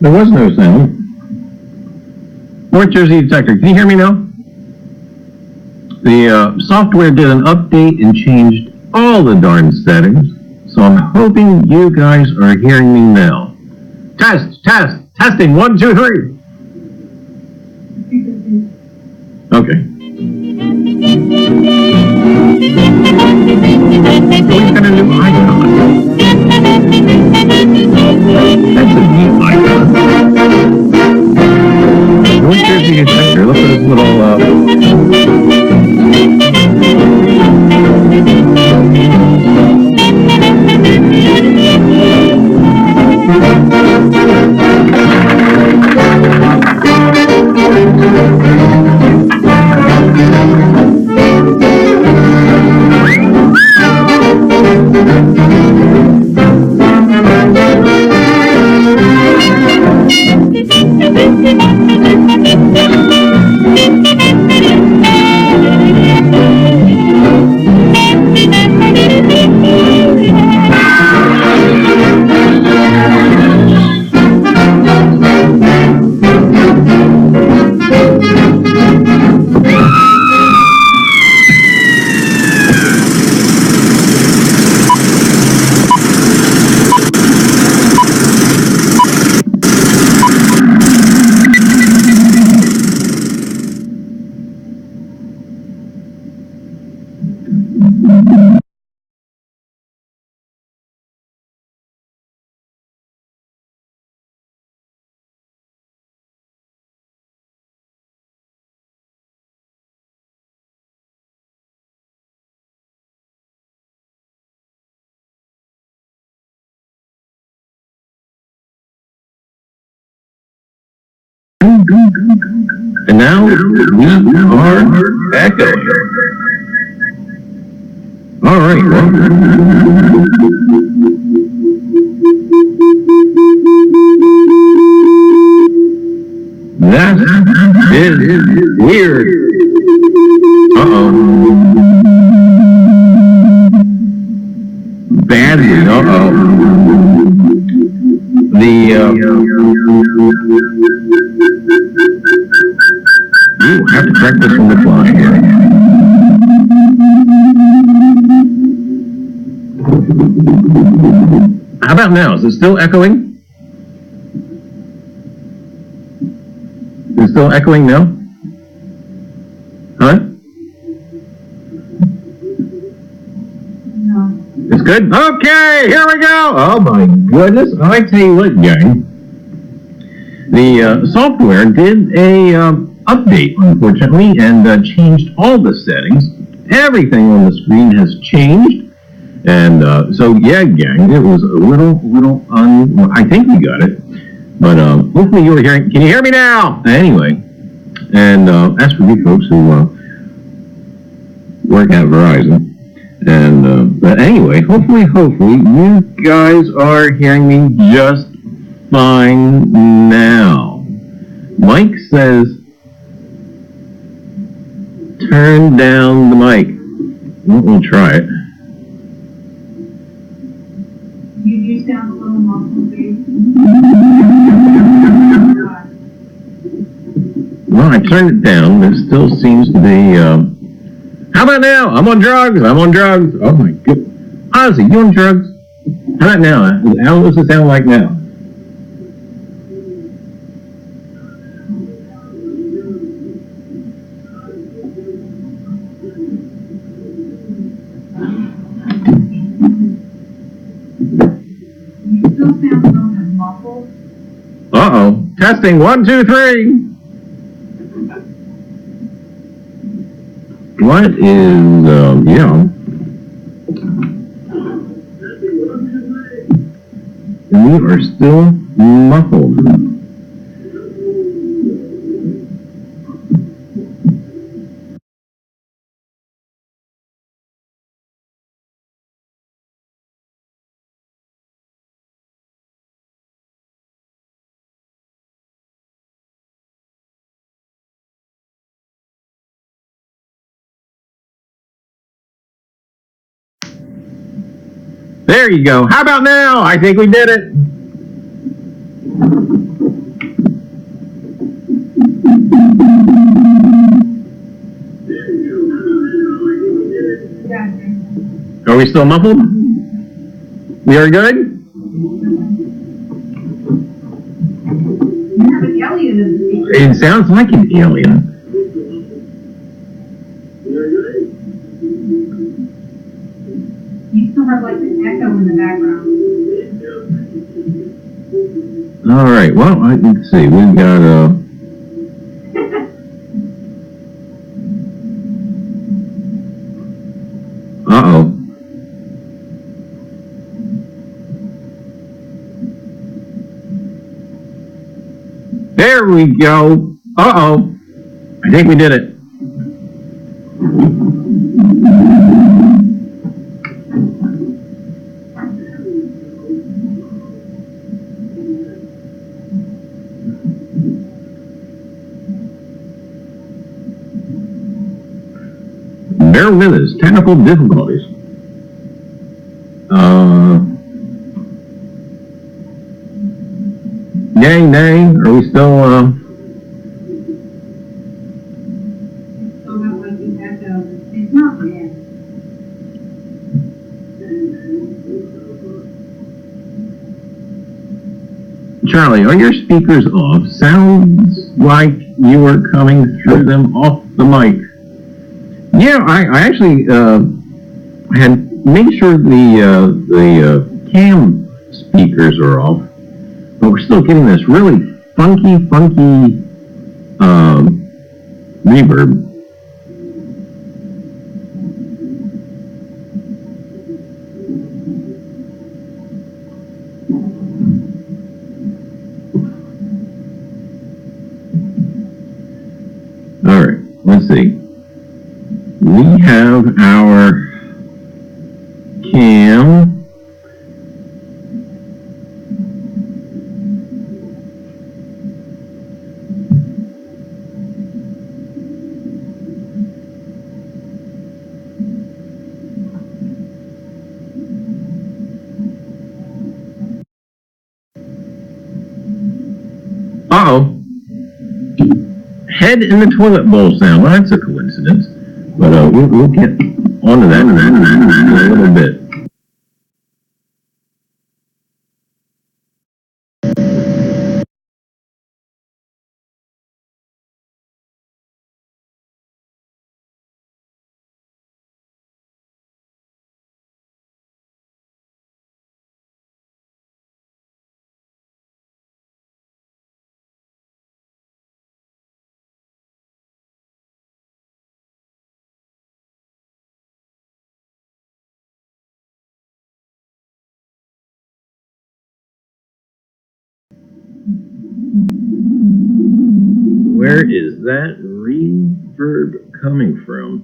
There was no sound. North Jersey detector, can you hear me now? The software did an update and changed all the darn settings, so I'm hoping you guys are hearing me now. Testing, 1, 2, 3. Okay. So we've got a new icon. That's a neat icon. North Jersey detector, look at this little, and now we are echoing. All right, well. That is weird. Uh-oh. Badly, uh-oh. Ooh, have to correct this on the fly here. How about now? Is it still echoing? Is it still echoing now? Huh? No. It's good? Okay, here we go! Oh my goodness. I tell you what, gang. The software did a update, unfortunately, and changed all the settings. Everything on the screen has changed. And so, yeah, gang, it was a little I think we got it. But hopefully you were hearing. Can you hear me now? Anyway, and that's for you folks who work at Verizon. And but anyway, hopefully you guys are hearing me just fine now. Mike says, turn down the mic. We'll try it. You do sound a little muffled, babe. Well, I turned it down. It still seems to be, how about now? I'm on drugs. Oh my goodness. Ozzy, you on drugs? How about now? How does it sound like now? You still sound a little bit muffled. Uh-oh. Testing, 1, 2, 3. What is, yeah. We are still muffled. There you go. How about now? I think we did it. Are we still muffled? We are good? You have an alien in the speaker. It sounds like an alien. You still have like an echo in the background. All right. Well, let's see. We've got uh-oh. There we go. Uh-oh. I think we did it. Bear with us. Technical difficulties. Yay, nay, are we still, Still got like the echo. It's not bad. Charlie, are your speakers off? Sounds like you were coming through them off the mic. Yeah, I actually had made sure the cam speakers are off, but we're still getting this really funky reverb. All right, let's see. We have our cam. Uh-oh. Head in the toilet bowl sound. Well, that's a coincidence. But we'll get onto that in a little bit. Where is that reverb coming from?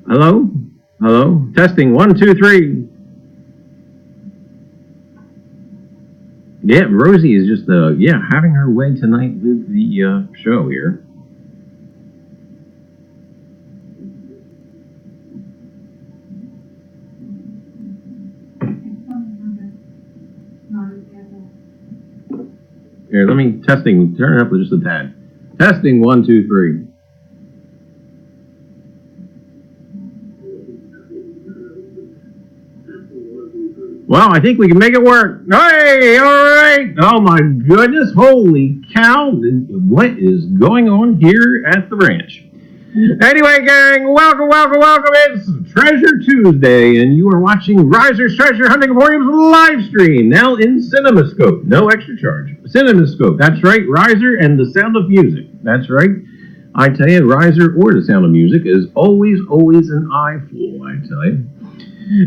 Hello? Hello? Testing, 1, 2, 3. Yeah, Rosie is just, having her way tonight with the show here. Here, let me, testing, turn it up just a tad. Testing, 1, 2, 3. Well, I think we can make it work. Hey, all right. Oh, my goodness. Holy cow. What is going on here at the ranch? Anyway, gang, welcome. It's Treasure Tuesday, and you are watching Reiser's Treasure Hunting Emporium's live stream, now in CinemaScope. No extra charge. CinemaScope. That's right. Reiser and the Sound of Music. That's right. I tell you, Reiser or the Sound of Music is always an eyeful, I tell you.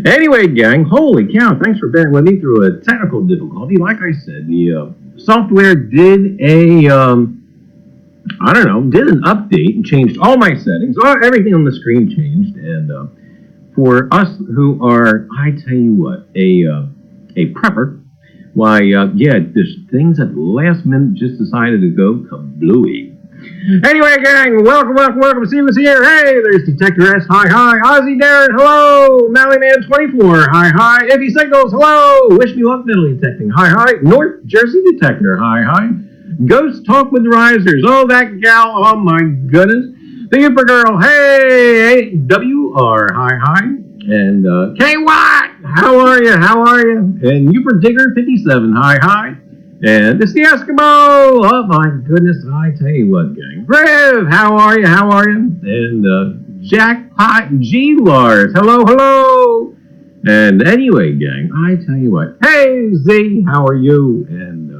Anyway, gang, holy cow, thanks for bearing with me through a technical difficulty. Like I said, the software did a I don't know, did an update and changed all my settings. Everything on the screen changed. And for us who are, I tell you what, a prepper, why, yeah, there's things at the last minute just decided to go kablooey. Anyway, gang, welcome. See what's here. Hey, there's Detector S. Hi. Ozzy Darren, hello. Mallyman 24, hi. Iffy Signals, hello. Wish me luck metal detecting, hi. North Jersey Detector, hi. Ghost Talk with Risers, oh, that gal, oh my goodness. The Uper Girl, hey. WR, hi. And K Watt, how are you? And Uper Digger 57, hi. And it's the Eskimo! Oh my goodness, I tell you what, gang. Griv, how are you? And Jackpot G Lars, hello. And anyway, gang, I tell you what. Hey Z, how are you? And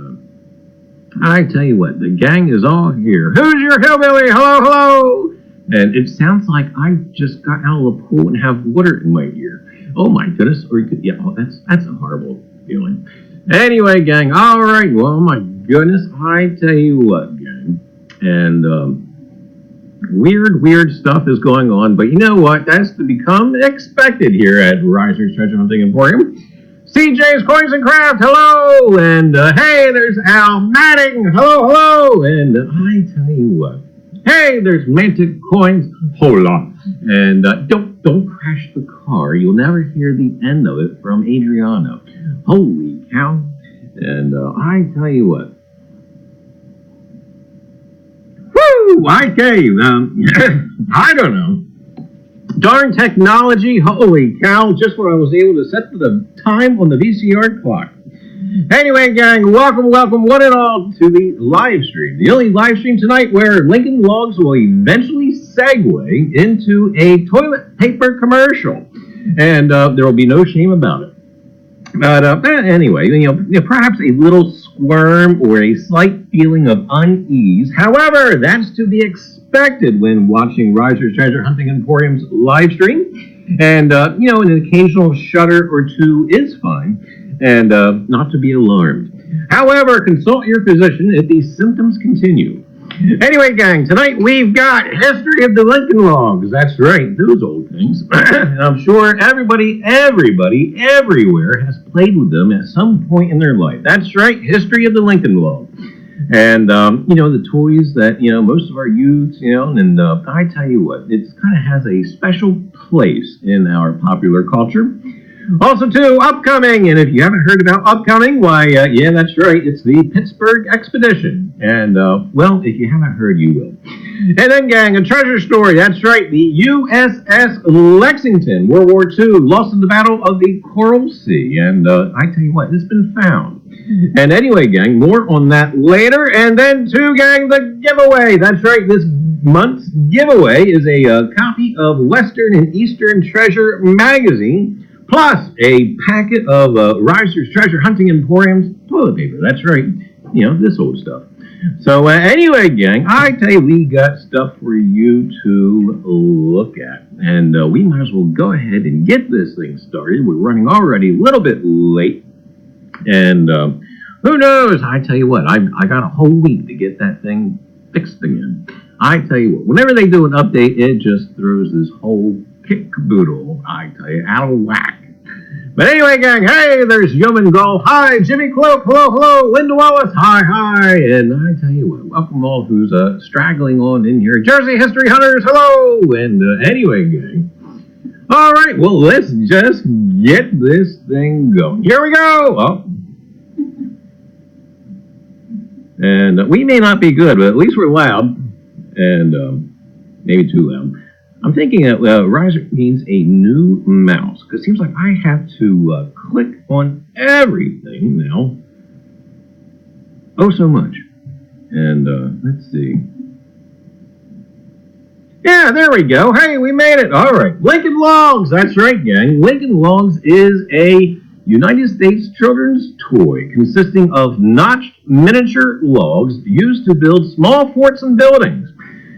I tell you what, the gang is all here. Who's your hillbilly? Hello. And it sounds like I just got out of the pool and have water in my ear. Oh my goodness, or you could, yeah, that's a horrible feeling. Anyway, gang, all right, well, my goodness, I tell you what, gang, and weird stuff is going on, but you know what, that's to become expected here at Reiser's Treasure Hunting Emporium. CJ's Coins and Craft, hello, and hey, there's Al Matting, hello, and I tell you what, hey, there's Mantic Coins, hola, and don't crash the car, you'll never hear the end of it from Adriano. Holy cow. And I tell you what. Woo! Okay, I don't know. Darn technology, holy cow, just when I was able to set the time on the VCR clock. Anyway, gang, welcome, one and all, to the live stream. The only live stream tonight where Lincoln Logs will eventually segue into a toilet paper commercial. And there will be no shame about it. But anyway, you know, perhaps a little squirm or a slight feeling of unease. However, that's to be expected when watching Reiser's Treasure Hunting Emporium's live stream. And, you know, an occasional shudder or two is fine, and not to be alarmed. However, consult your physician if these symptoms continue. Anyway, gang, tonight we've got History of the Lincoln Logs. That's right, those old things. And I'm sure everybody everywhere has played with them at some point in their life. That's right, History of the Lincoln Log. And, you know, the toys that, you know, most of our youths, you know, and I tell you what, it kind of has a special place in our popular culture. Also, too, upcoming, and if you haven't heard about upcoming, why, yeah, that's right, it's the Pittsburgh Expedition, and, well, if you haven't heard, you will. And then, gang, a treasure story, that's right, the USS Lexington, World War II, lost in the Battle of the Coral Sea, and, I tell you what, it's been found. And anyway, gang, more on that later, and then, too, gang, the giveaway, that's right, this month's giveaway is a copy of Western and Eastern Treasure magazine, plus a packet of Reiser's Treasure Hunting Emporium's toilet paper. That's right, you know, this old stuff. So anyway, gang, I tell you, we got stuff for you to look at. And we might as well go ahead and get this thing started. We're running already a little bit late. And who knows? I tell you what, I got a whole week to get that thing fixed again. I tell you what, whenever they do an update, it just throws this whole kick-caboodle, I tell you, out of whack. But anyway, gang, hey, there's Yeoman Gull, hi, Jimmy Cloak, hello, Linda Wallace, hi, and I tell you what, welcome all who's straggling on in here, Jersey History Hunters, hello, and anyway, gang, all right, well, let's just get this thing going. Here we go. Oh. And we may not be good, but at least we're loud, and maybe too loud. I'm thinking that Reiser means a new mouse, because it seems like I have to click on everything now. Oh, so much. And let's see. Yeah, there we go. Hey, we made it. All right. Lincoln Logs. That's right, gang. Lincoln Logs is a United States children's toy consisting of notched miniature logs used to build small forts and buildings.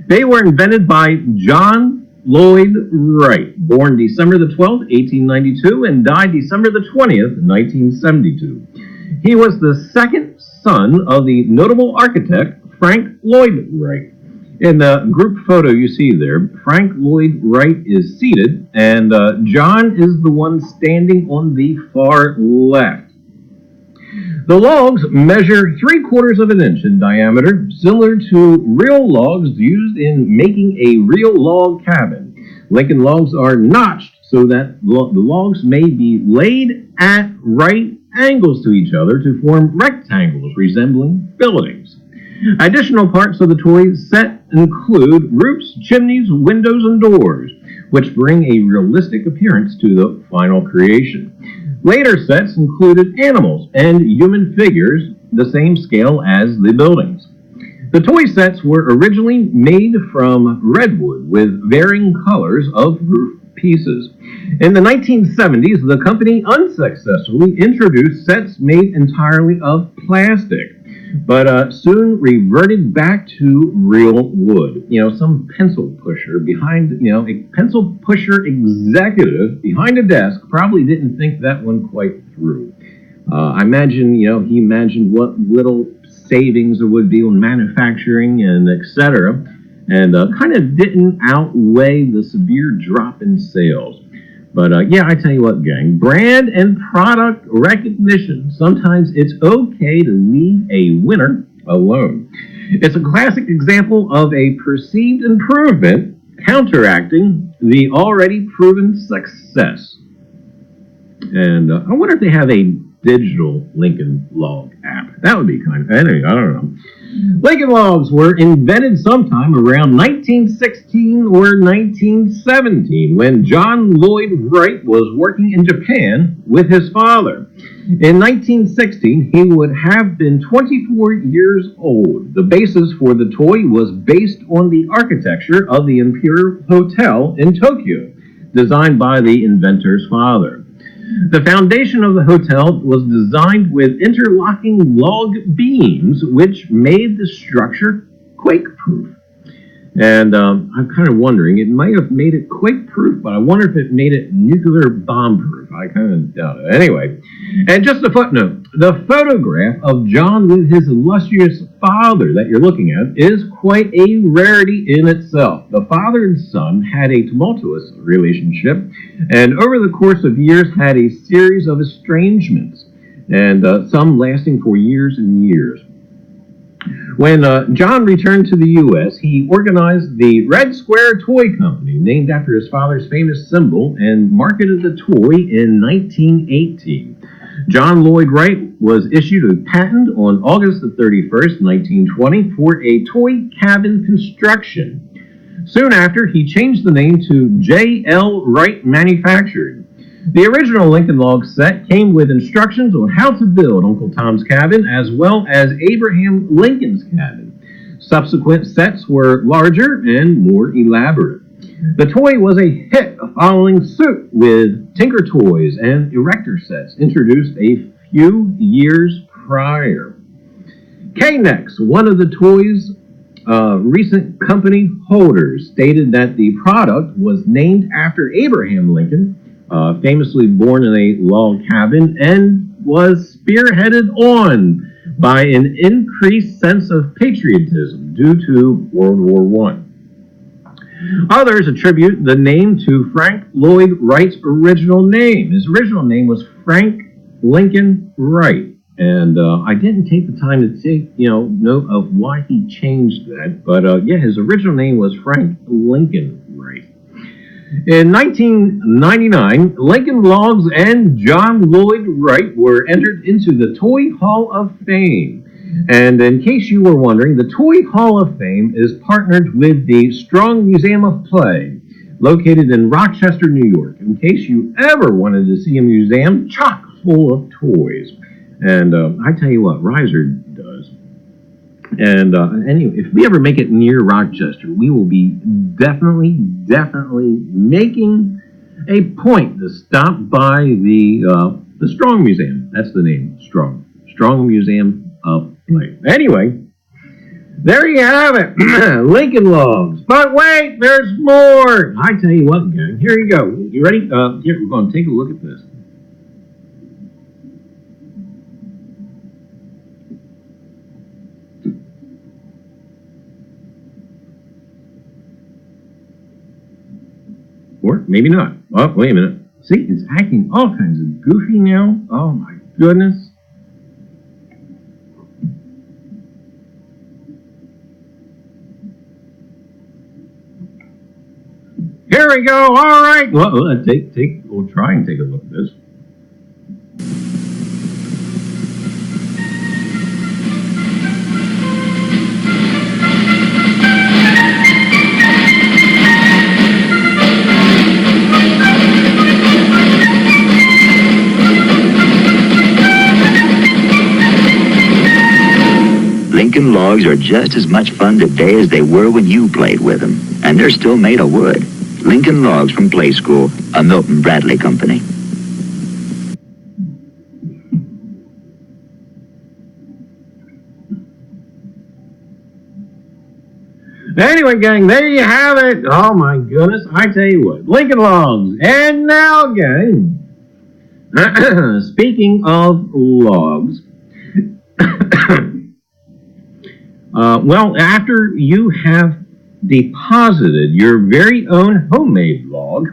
They were invented by John Lloyd Wright, born December the 12th, 1892, and died December the 20th, 1972. He was the second son of the notable architect Frank Lloyd Wright. In the group photo you see there, Frank Lloyd Wright is seated, and John is the one standing on the far left. The logs measure 3/4 of an inch in diameter, similar to real logs used in making a real log cabin. Lincoln logs are notched so that the logs may be laid at right angles to each other to form rectangles resembling buildings. Additional parts of the toy set include roofs, chimneys, windows, and doors, which bring a realistic appearance to the final creation. Later sets included animals and human figures, the same scale as the buildings. The toy sets were originally made from redwood with varying colors of roof pieces. In the 1970s, the company unsuccessfully introduced sets made entirely of plastic, but soon reverted back to real wood. Some pencil pusher behind, a pencil pusher executive behind a desk probably didn't think that one quite through. I imagine, he imagined what little savings there would be on manufacturing and etc., and kind of didn't outweigh the severe drop in sales. But yeah, I tell you what, gang, brand and product recognition, sometimes it's okay to leave a winner alone. It's a classic example of a perceived improvement counteracting the already proven success. And I wonder if they have a digital Lincoln log app. That would be kind of, anyway, I don't know. Lincoln logs were invented sometime around 1916 or 1917 when John Lloyd Wright was working in Japan with his father. In 1916, he would have been 24 years old. The basis for the toy was based on the architecture of the Emporium Hotel in Tokyo, designed by the inventor's father. The foundation of the hotel was designed with interlocking log beams, which made the structure quake-proof. And I'm kind of wondering, it might have made it quake-proof, but I wonder if it made it nuclear bomb-proof. I kind of doubt it. Anyway, and just a footnote, the photograph of John with his illustrious father that you're looking at is quite a rarity in itself. The father and son had a tumultuous relationship, and over the course of years had a series of estrangements, and some lasting for years and years. When John returned to the U.S., he organized the Red Square Toy Company, named after his father's famous symbol, and marketed the toy in 1918. John Lloyd Wright was issued a patent on August 31st, 1920, for a toy cabin construction. Soon after, he changed the name to J.L. Wright Manufacturing. The original Lincoln log set came with instructions on how to build Uncle Tom's Cabin as well as Abraham Lincoln's cabin. Subsequent sets were larger and more elaborate. The toy was a hit, following suit with Tinker Toys and Erector sets introduced a few years prior. K-Nex, one of the toy's recent company holders, stated that the product was named after Abraham Lincoln, famously born in a log cabin, and was spearheaded on by an increased sense of patriotism due to World War I. Others attribute the name to Frank Lloyd Wright's original name. His original name was Frank Lincoln Wright, and I didn't take the time to take note of why he changed that, but yeah, his original name was Frank Lincoln Wright. In 1999, Lincoln Logs and John Lloyd Wright were entered into the Toy Hall of Fame. And in case you were wondering, the Toy Hall of Fame is partnered with the Strong Museum of Play, located in Rochester, New York, in case you ever wanted to see a museum chock full of toys. And I tell you what, Reiser does. And anyway, if we ever make it near Rochester, we will be definitely making a point to stop by the Strong Museum. That's the name, Strong Museum of Play. Anyway, there you have it, Lincoln Logs. But wait, there's more. I tell you what, gang, here you go. You ready? Here, we're going to take a look at this. maybe not. Oh, wait a minute. See, it's acting all kinds of goofy now. Oh my goodness. Here we go. All right. Well, we'll try and take a look at this. Lincoln logs are just as much fun today as they were when you played with them, and they're still made of wood. Lincoln Logs from Play School, a Milton Bradley company. Anyway, gang, there you have it. Oh my goodness, I tell you what, Lincoln Logs. And now, gang, speaking of logs, well, after you have deposited your very own homemade log,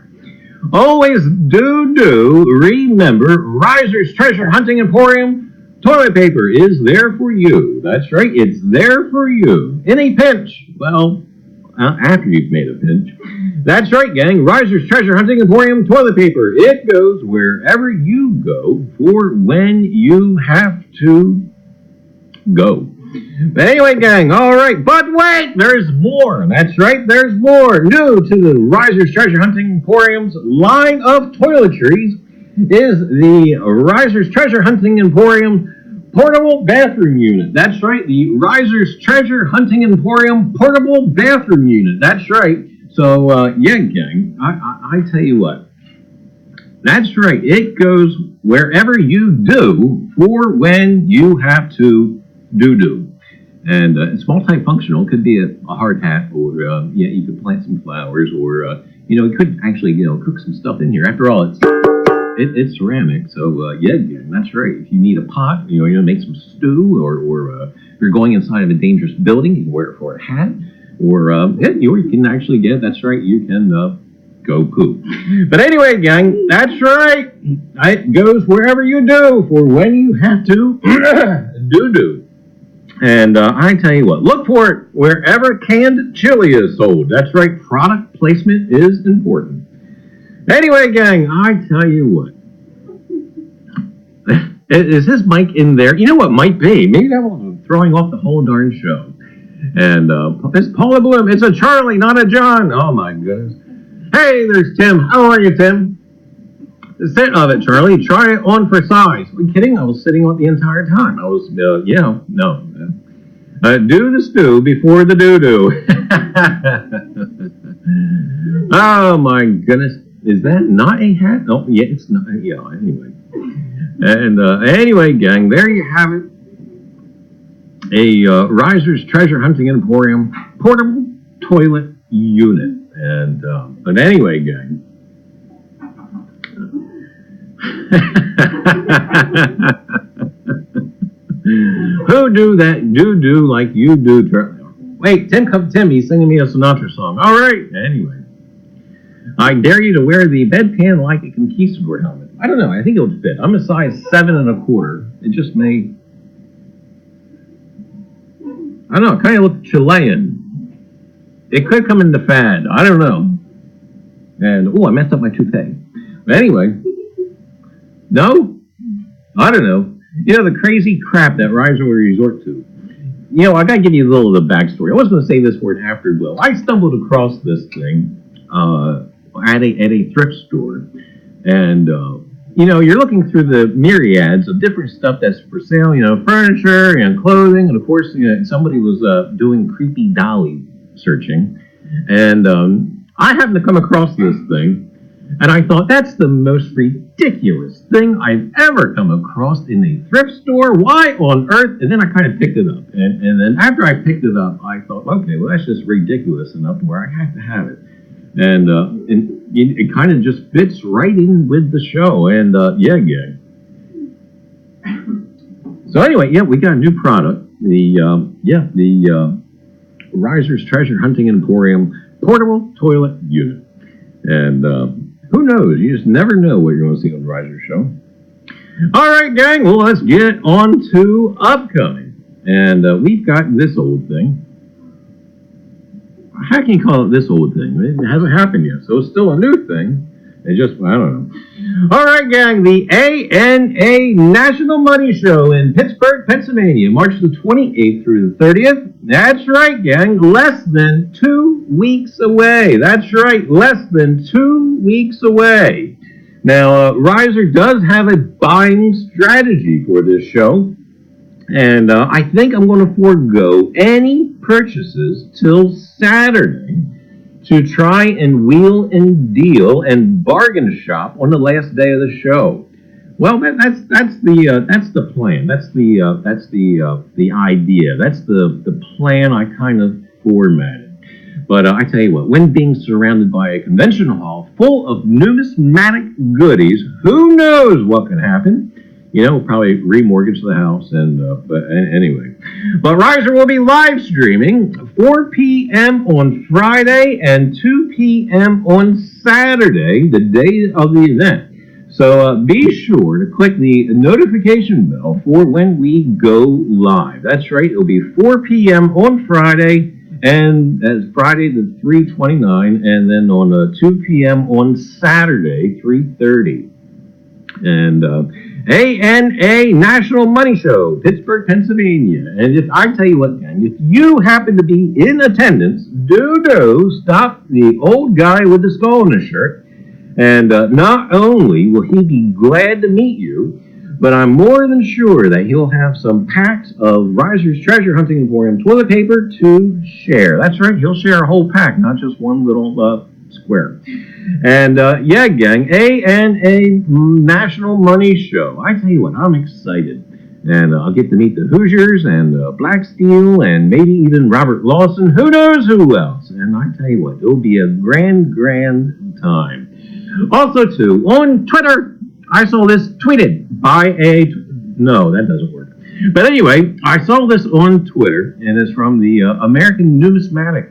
always do remember Reiser's Treasure Hunting Emporium toilet paper is there for you. That's right, it's there for you. In a pinch, well, after you've made a pinch. That's right, gang, Reiser's Treasure Hunting Emporium toilet paper. It goes wherever you go for when you have to go. But anyway, gang, all right, but wait, there's more. That's right, there's more. New to the Reiser's Treasure Hunting Emporium's line of toiletries is the Reiser's Treasure Hunting Emporium portable bathroom unit. That's right, the Reiser's Treasure Hunting Emporium portable bathroom unit. That's right. So, yeah, gang, I tell you what. That's right, it goes wherever you do for when you have to do. And it's multifunctional. It could be a hard hat, or yeah, you could plant some flowers, or you could actually cook some stuff in here. After all, it's ceramic, so yeah, that's right. If you need a pot, make some stew, or if you're going inside of a dangerous building, you can wear it for a hat, or you can actually get. That's right, you can go poop. But anyway, gang, that's right. It goes wherever you do for when you have to do. And I tell you what, look for it wherever canned chili is sold. That's right, product placement is important. Anyway, gang, I tell you what. Is this mic in there? You know what might be? Maybe that was throwing off the whole darn show. And it's Paula Bloom. It's a Charlie, not a John. Oh, my goodness. Hey, there's Tim. How are you, Tim? Sit of it, Charlie. Try it on for size. Are you kidding? I was sitting on the entire time. I was, no. Do the stew before the doo-doo. Oh, my goodness. Is that not a hat? Oh, yeah, it's not. Yeah, anyway. And anyway, gang, there you have it. A Reiser's Treasure Hunting Emporium portable toilet unit. And, but anyway, gang. Who do that do like you do, Charlie? Wait, Tim, he's singing me a Sinatra song. All right, anyway. I dare you to wear the bedpan like a conquistador helmet. I don't know, I think it would fit. I'm a size 7 1/4. It just may, I don't know, kind of look Chilean. It could come in the fad, I don't know. And, oh, I messed up my toupee. But anyway, no? I don't know. The crazy crap that Reiser will resort to. I gotta give you a little of the backstory. I was going to say this for an afterglow. I stumbled across this thing at a thrift store, and you're looking through the myriads of different stuff that's for sale. Furniture and clothing, and of course, somebody was doing creepy dolly searching, and I happened to come across this thing. And I thought, that's the most ridiculous thing I've ever come across in a thrift store. Why on earth? And then I kind of picked it up. And then after I picked it up, I thought, okay, well, that's just ridiculous enough to where I have to have it. And it kind of just fits right in with the show. And, yeah. So anyway, yeah, we got a new product. The Reiser's Treasure Hunting Emporium portable toilet unit. And, Who knows? You just never know what you're going to see on the Reiser Show. All right, gang. Well, let's get on to upcoming. And we've got this old thing. How can you call it this old thing? It hasn't happened yet, so it's still a new thing. It just, I don't know. All right, gang, the ANA National Money Show in Pittsburgh, Pennsylvania, March the 28th through the 30th. That's right, gang, less than 2 weeks away. That's right, less than 2 weeks away. Now, Reiser does have a buying strategy for this show, and I think I'm going to forego any purchases till Saturday to try and wheel and deal and bargain shop on the last day of the show. Well, that's the plan. That's the idea. That's the plan I kind of formatted. But I tell you what, when being surrounded by a convention hall full of numismatic goodies, who knows what can happen? You know, we'll probably remortgage the house, and but anyway. But Reiser will be live streaming 4 p.m. on Friday and 2 p.m. on Saturday, the day of the event. So be sure to click the notification bell for when we go live. That's right, it'll be 4 p.m. on Friday, and as Friday the 3/29, and then on 2 p.m. on Saturday, 3:30. And ANA National Money Show, Pittsburgh, Pennsylvania. And if I tell you what, gang, if you happen to be in attendance, do stop the old guy with the skull on his shirt. And not only will he be glad to meet you, but I'm more than sure that he'll have some packs of Reiser's Treasure Hunting Emporium toilet paper to share. That's right, he'll share a whole pack, not just one little square. And yeah, gang, ANA National Money Show. I tell you what, I'm excited. And I'll get to meet the Hoosiers and Black Steel and maybe even Robert Lawson. Who knows who else? And I tell you what, it'll be a grand time. Also, too, on Twitter, I saw this tweeted by a... No, that doesn't work. But anyway, I saw this on Twitter, and it's from the American Numismatic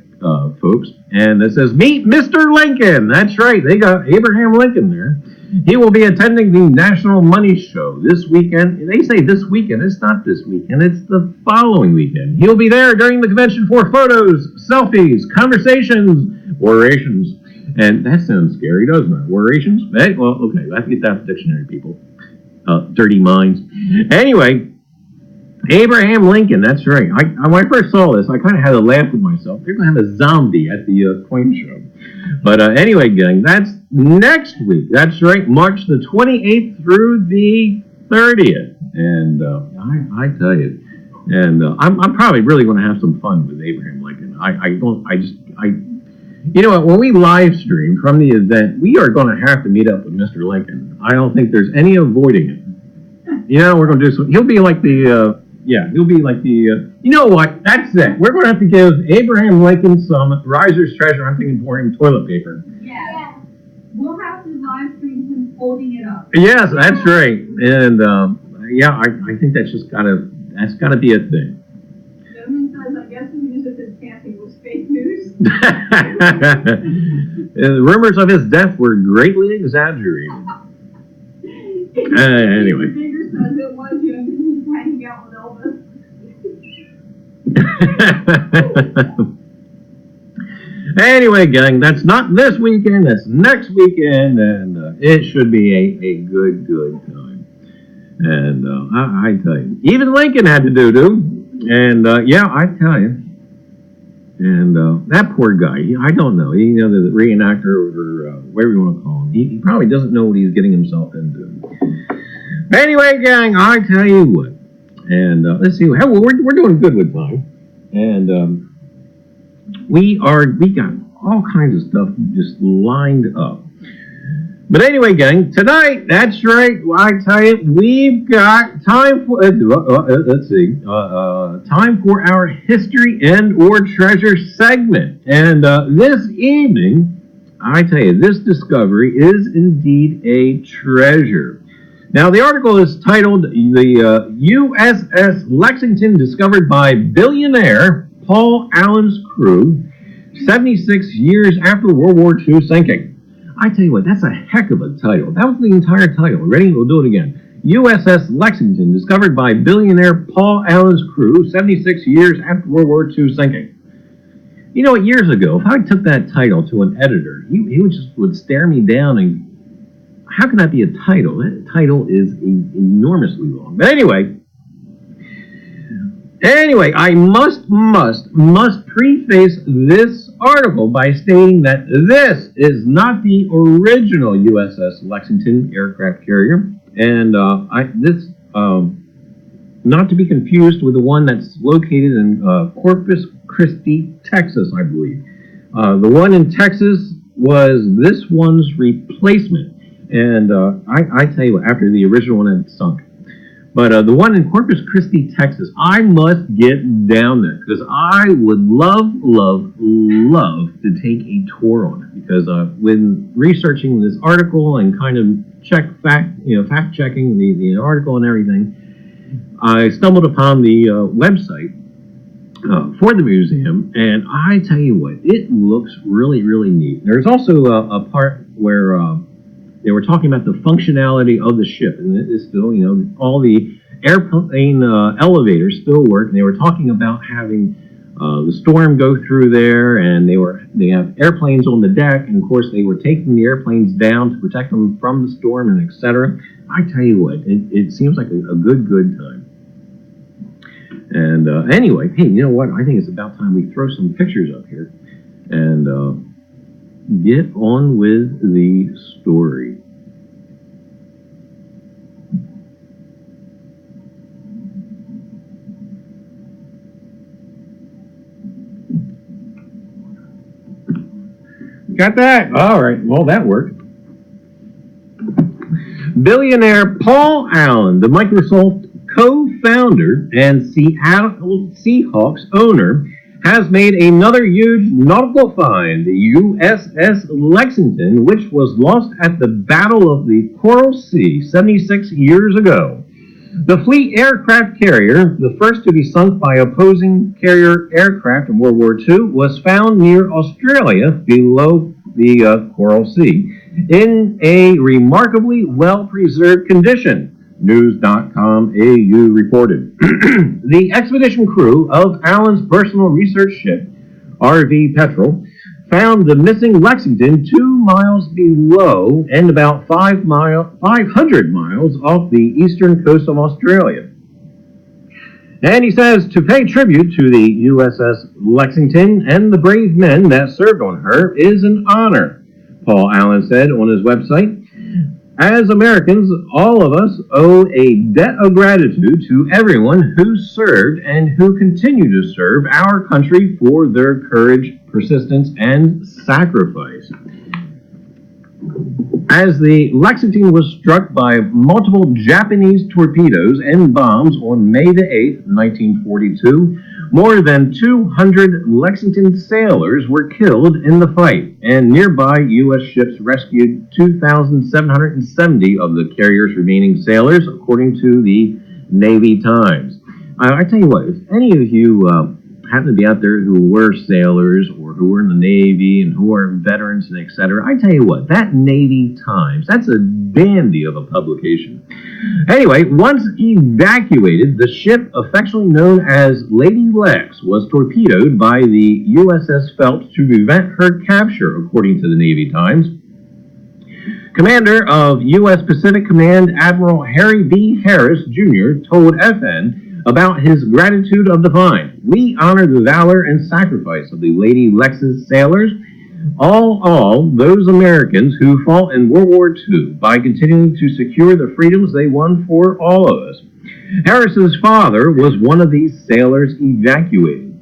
folks, and it says, "Meet Mr. Lincoln." That's right, they got Abraham Lincoln there. He will be attending the National Money Show this weekend. They say this weekend. It's not this weekend. It's the following weekend. He'll be there during the convention for photos, selfies, conversations, orations. And that sounds scary, doesn't it? Orations? Hey, well, okay, let's get that dictionary, people. Dirty minds. Anyway, Abraham Lincoln, that's right. When I first saw this, I kind of had to laugh with myself. They're going to have a zombie at the coin show. But anyway, gang, that's next week. That's right, March the 28th through the 30th. And I tell you, and I'm probably really going to have some fun with Abraham Lincoln. You know what, when we live stream from the event, we are going to have to meet up with Mr. Lincoln. I don't think there's any avoiding it. You know, we're going to do some, he'll be like the, you know what, that's it. We're going to have to give Abraham Lincoln some Reiser's Treasure Hunting Emporium toilet paper. Yeah. We'll have to live stream him holding it up. Yes, that's right. And, yeah, I think that's got to be a thing. Gentleman says, I guess the news of his passing was fake news. The rumors of his death were greatly exaggerated. Anyway. Bigger says it was him. He's hanging out with Elvis. Anyway, gang, that's not this weekend. That's next weekend, and it should be a good time. And I tell you, even Lincoln had to do. And yeah, I tell you. And that poor guy, I don't know. You know, the reenactor or whatever you want to call him, he probably doesn't know what he's getting himself into. Anyway, gang, I tell you what. And let's see. Well, we're doing good with time. And we got all kinds of stuff just lined up. But anyway, gang, tonight, that's right, I tell you, we've got time for, time for our History and or Treasure segment. And this evening, I tell you, this discovery is indeed a treasure. Now, the article is titled, "The USS Lexington Discovered by Billionaire Paul Allen's Crew, 76 Years After World War II Sinking." I tell you what, that's a heck of a title. That was the entire title. Ready? We'll do it again. USS Lexington, discovered by billionaire Paul Allen's crew 76 years after World War II sinking. You know, years ago, if I took that title to an editor, he would stare me down and, how can that be a title? That title is enormously long. But anyway, I must preface this article by stating that this is not the original USS Lexington aircraft carrier, and not to be confused with the one that's located in Corpus Christi, Texas, I believe. The one in Texas was this one's replacement, and I tell you what, after the original one had sunk. But the one in Corpus Christi, Texas, I must get down there because I would love to take a tour on it. Because when researching this article and kind of fact checking the article and everything, I stumbled upon the website for the museum, and I tell you what, it looks really neat. There's also a part where they were talking about the functionality of the ship, and it is still, all the airplane elevators still work. And they were talking about having the storm go through there, and they have airplanes on the deck, and of course they were taking the airplanes down to protect them from the storm, and etc. I tell you what, it seems like a good time. And anyway, hey, you know what? I think it's about time we throw some pictures up here and get on with the story. Got that? All right. Well, that worked. Billionaire Paul Allen, the Microsoft co-founder and Seattle Seahawks owner, has made another huge nautical find, the USS Lexington, which was lost at the Battle of the Coral Sea 76 years ago. The fleet aircraft carrier, the first to be sunk by opposing carrier aircraft in World War II, was found near Australia below the Coral Sea in a remarkably well-preserved condition. News.com.au reported. The expedition crew of Allen's personal research ship, RV Petrel, found the missing Lexington 2 miles below and about 500 miles off the eastern coast of Australia. And he says, to pay tribute to the USS Lexington and the brave men that served on her is an honor, Paul Allen said on his website. As Americans, all of us owe a debt of gratitude to everyone who served and who continue to serve our country for their courage, persistence, and sacrifice. As the Lexington was struck by multiple Japanese torpedoes and bombs on May the 8th, 1942, more than 200 Lexington sailors were killed in the fight, and nearby U.S. ships rescued 2,770 of the carrier's remaining sailors, according to the Navy Times. I tell you what, if any of you happen to be out there who were sailors or who were in the Navy and who are veterans and etc., I tell you what, that Navy Times, that's a dandy of a publication. Anyway, once evacuated, the ship, affectionately known as Lady Lex, was torpedoed by the USS Phelps to prevent her capture, according to the Navy Times. Commander of U.S. Pacific Command Admiral Harry B. Harris, Jr., told FN about his gratitude of the find. We honor the valor and sacrifice of the Lady Lex's sailors, all those Americans who fought in World War II by continuing to secure the freedoms they won for all of us. Harris's father was one of these sailors evacuated.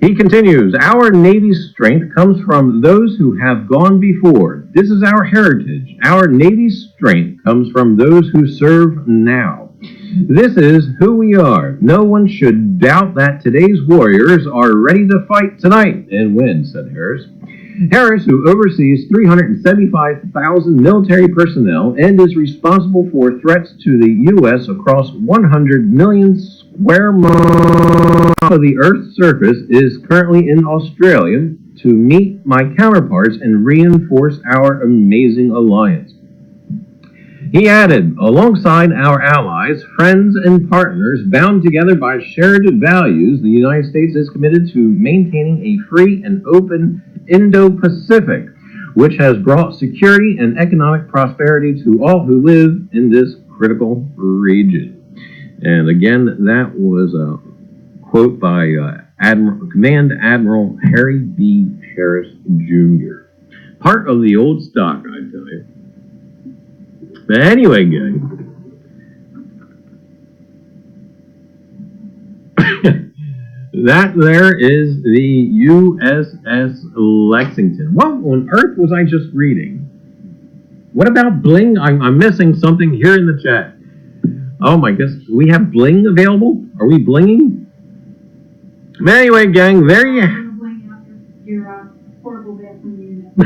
He continues, our Navy's strength comes from those who have gone before. This is our heritage. Our Navy's strength comes from those who serve now. This is who we are. No one should doubt that today's warriors are ready to fight tonight and win, said Harris. Harris, who oversees 375,000 military personnel and is responsible for threats to the U.S. across 100 million square miles of the Earth's surface, is currently in Australia to meet my counterparts and reinforce our amazing alliance. He added, alongside our allies, friends, and partners bound together by shared values, the United States is committed to maintaining a free and open Indo-Pacific, which has brought security and economic prosperity to all who live in this critical region. And again, that was a quote by Command Admiral Harry B. Harris, Jr. Part of the old stock, I tell you. But anyway, gang, that there is the USS Lexington. What on earth was I just reading? What about bling? I'm missing something here in the chat. Oh my goodness, we have bling available? Are we blinging? But anyway, gang, there you I'm gonna bling out your portable bathroom unit.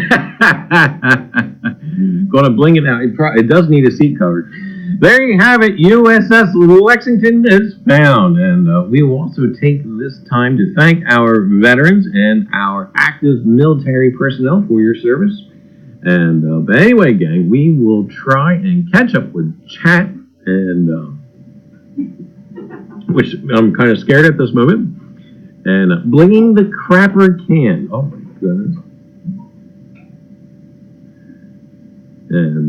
Gonna bling it out. It does need a seat cover. There you have it. USS Lexington is found. And we will also take this time to thank our veterans and our active military personnel for your service. And but anyway, gang, we will try and catch up with chat, and which I'm kind of scared at this moment. And blinging the crapper can. Oh my goodness. And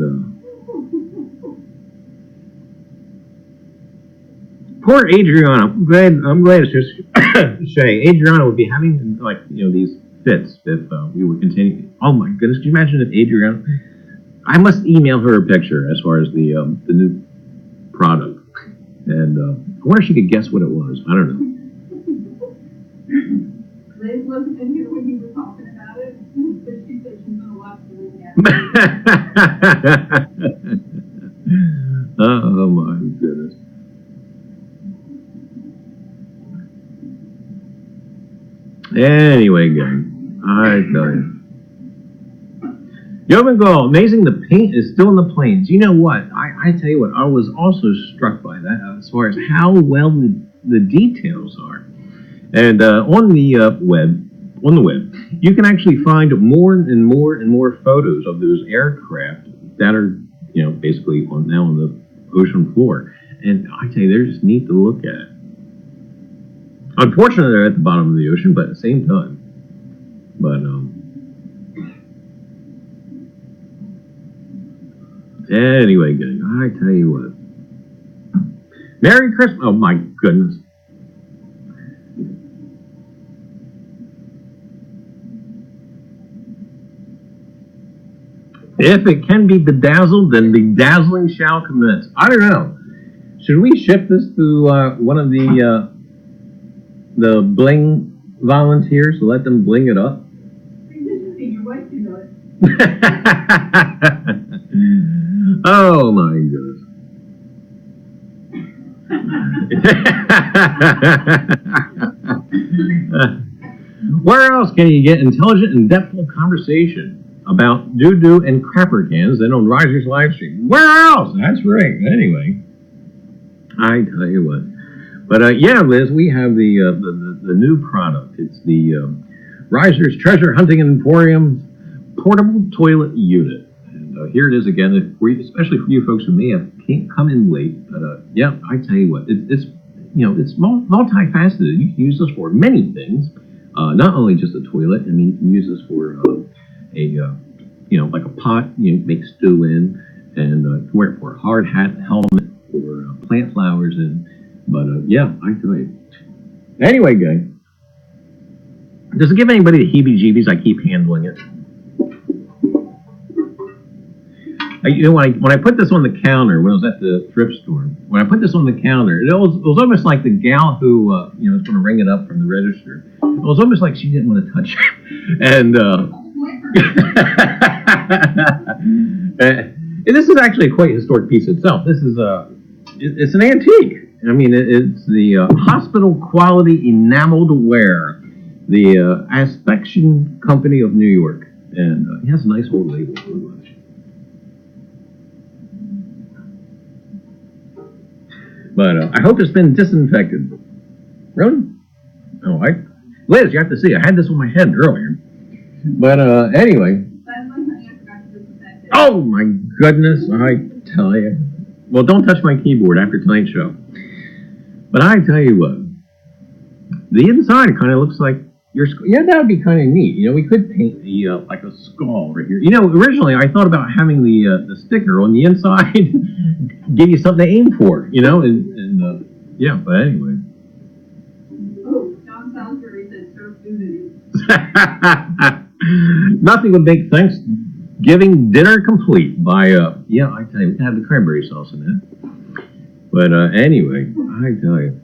poor Adriana. I'm glad it's just Shay. Adriana would be having these fits if we were continuing. Oh my goodness! Can you imagine if Adriana? I must email her a picture as far as the new product, and I wonder if she could guess what it was. I don't know. Liz wasn't in here when you were talking about it, but she said she's gonna watch the recap. Oh my goodness. Anyway, gang, I tell you. Yeoman Gall, amazing the paint is still in the planes. You know what? I tell you what, I was also struck by that as far as how well the details are. And on the web, you can actually find more and more photos of those aircraft that are, basically now on the ocean floor. And I tell you, they're just neat to look at. Unfortunately, they're at the bottom of the ocean, but at the same time. But anyway, gang, I tell you what. Merry Christmas! Oh my goodness. If it can be bedazzled, then bedazzling shall commence. I don't know. Should we ship this to one of the bling volunteers to let them bling it up? Your wife can do it. Oh my goodness. Where else can you get intelligent and depthful conversation about doo-doo and crapper cans than on Reiser's Livestream? Where else? That's right. Anyway, I tell you what. But yeah, Liz, we have the new product. It's the Reiser's Treasure Hunting Emporium portable toilet unit. And here it is again, especially for you folks who may have come in late. But yeah, I tell you what, it's multifaceted. You can use this for many things. Not only just a toilet. I mean, you can use this for like a pot you make stew in, and wear it for a hard hat, helmet, or plant flowers in. But yeah, I tell you. Anyway, gang, does it give anybody the heebie-jeebies? I keep handling it. When I put this on the counter, when I was at the thrift store, when I put this on the counter, it was almost like the gal who was going to ring it up from the register. It was almost like she didn't want to touch it. And this is actually a quite historic piece itself. This is it's an antique. I mean, it's the hospital quality enameled ware, the Aspection Company of New York, and it has a nice old label. But I hope it's been disinfected. Really? Oh, Liz, you have to see. I had this on my head earlier. But anyway. By the way, honey, I forgot to disinfect it. Oh my goodness, I tell you. Well, don't touch my keyboard after tonight's show. But I tell you what, the inside kind of looks like your skull. Yeah, that would be kind of neat. You know, we could paint the like a skull right here. You know, originally I thought about having the sticker on the inside, give you something to aim for. You know, and yeah. But anyway. Oh, John Salisbury said serve food. Nothing would make Thanksgiving dinner complete by yeah. I tell you, we can have the cranberry sauce in it. But anyway, I tell you.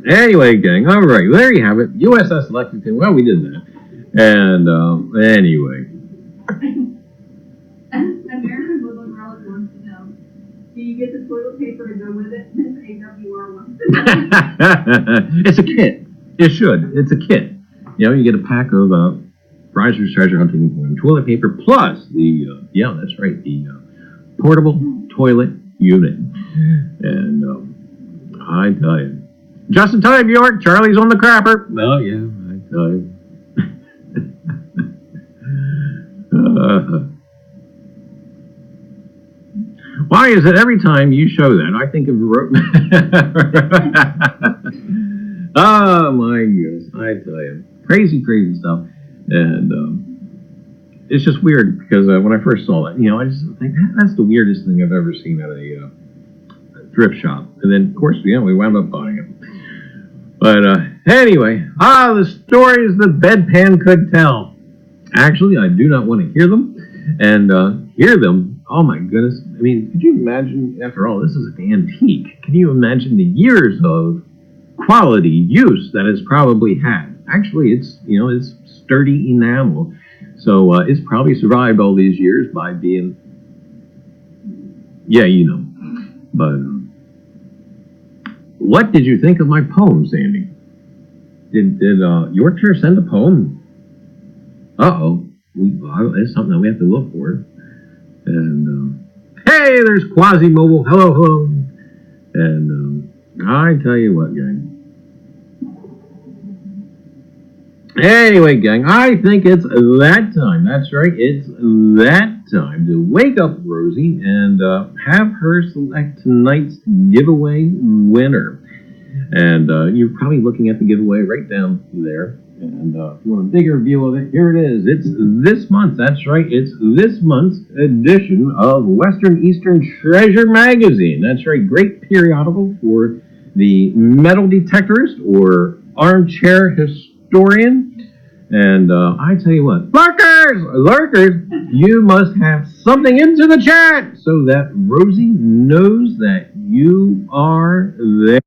Anyway, gang, all right, well, there you have it. USS Lexington, well, we did that. And anyway. American Woodland Relic wants to know, do you get the toilet paper to go with it? Miss AWR wants to know. It's a kit. It should. It's a kit. You know, you get a pack of Reiser's Treasure Hunting Emporium toilet paper plus the, yeah, that's right, the portable toilet unit. And I tell you. Just in time, York. Charlie's on the crapper. Oh, yeah, I tell you. Why is it every time you show that, I think of... Oh, my goodness. I tell you. Crazy, crazy stuff. And it's just weird because when I first saw it, you know, I just think that's the weirdest thing I've ever seen at a thrift shop. And then, of course, you know, we wound up buying it. But anyway, the stories the bedpan could tell. Actually, I do not want to hear them. And hear them, oh my goodness. I mean, could you imagine, after all, this is an antique. Can you imagine the years of quality use that it's probably had? Actually, it's, you know, it's sturdy enamel. So it's probably survived all these years by being, yeah, you know. But what did you think of my poem, Sandy? Did Yorkshire send a poem? Uh-oh. It's something that we have to look for. And, hey, there's Quasi-Mobile. Hello, hello. And I tell you what, gang. Anyway, gang, I think it's that time. That's right. It's that time to wake up Rosie and have her select tonight's giveaway winner. And you're probably looking at the giveaway right down there. And if you want a bigger view of it, here it is. It's this month. That's right. It's this month's edition of Western Eastern Treasure Magazine. That's right. Great periodical for the metal detectorist or armchair historian. And I tell you what, lurkers, you must have something into the chat so that Rosie knows that you are there.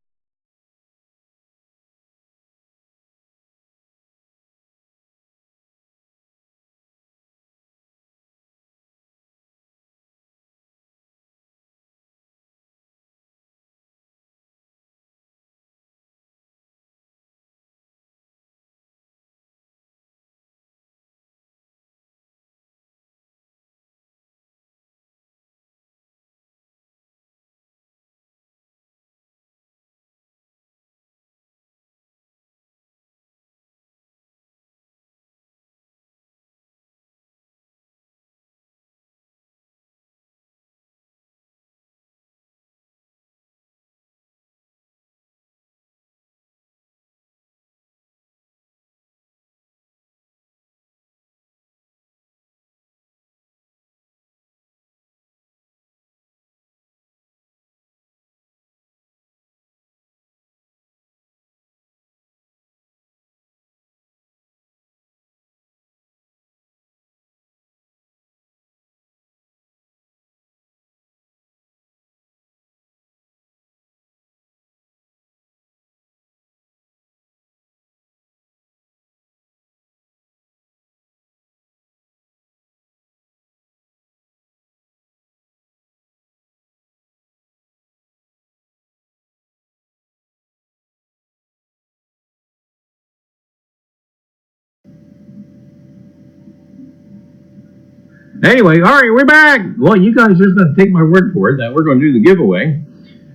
Anyway, all right, we're back. Well, you guys just going to take my word for it that we're going to do the giveaway.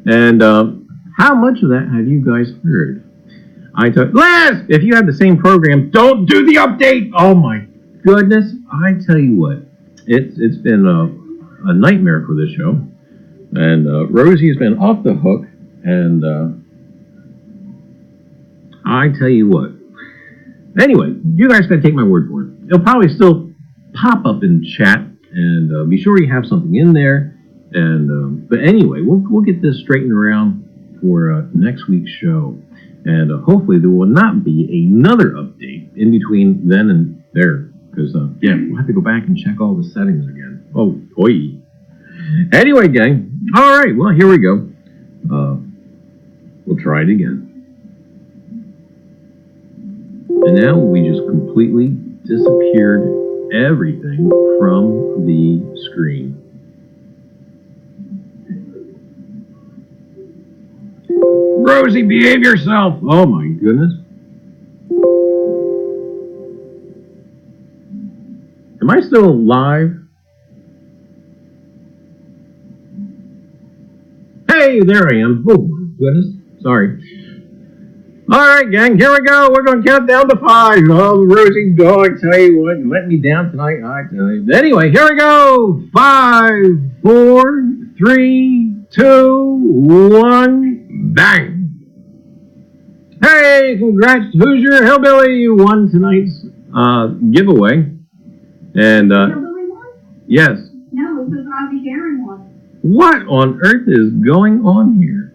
And how much of that have you guys heard? Liz, if you have the same program, don't do the update. Oh my goodness! I tell you what, it's been a nightmare for this show, and Rosie's been off the hook, and I tell you what. Anyway, you guys gotta take my word for it. It'll probably still pop up in chat, and be sure you have something in there. And but anyway, we'll get this straightened around for next week's show, and hopefully there will not be another update in between then and there, because yeah, we'll have to go back and check all the settings again. Oh boy. Anyway, gang. All right. Well, here we go. We'll try it again. And now we just completely disappeared everything from the screen. Rosie, behave yourself! Oh my goodness. Am I still live? Hey, there I am. Oh my goodness. Sorry. Alright, gang, here we go. We're going to count down to 5. Oh, Rosie, dog, tell you what, you let me down tonight, I tell you. Anyway, here we go. 5, 4, 3, 2, 1, bang. Hey, congrats, Hoosier Hillbilly. You won tonight's giveaway. And, Hillbilly won? yes. No, it says Ozzy Darren won. What on earth is going on here?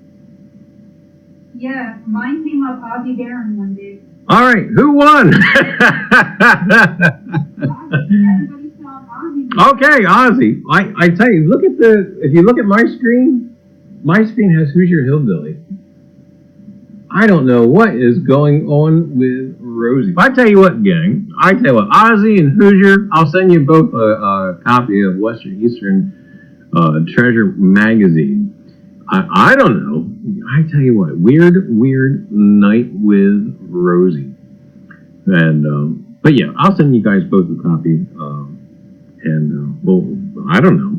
Yeah, mine came up Ozzy Darren one day. All right, who won? Everybody saw Ozzy. Okay, Ozzy. I tell you, if you look at my screen has Hoosier Hillbilly. I don't know what is going on with Rosie. I tell you what, gang. I tell you what, Ozzy and Hoosier, I'll send you both a copy of Western Eastern Treasure magazine. I don't know. I tell you what, weird night with Rosie. And but yeah, I'll send you guys both a copy. Well, I don't know.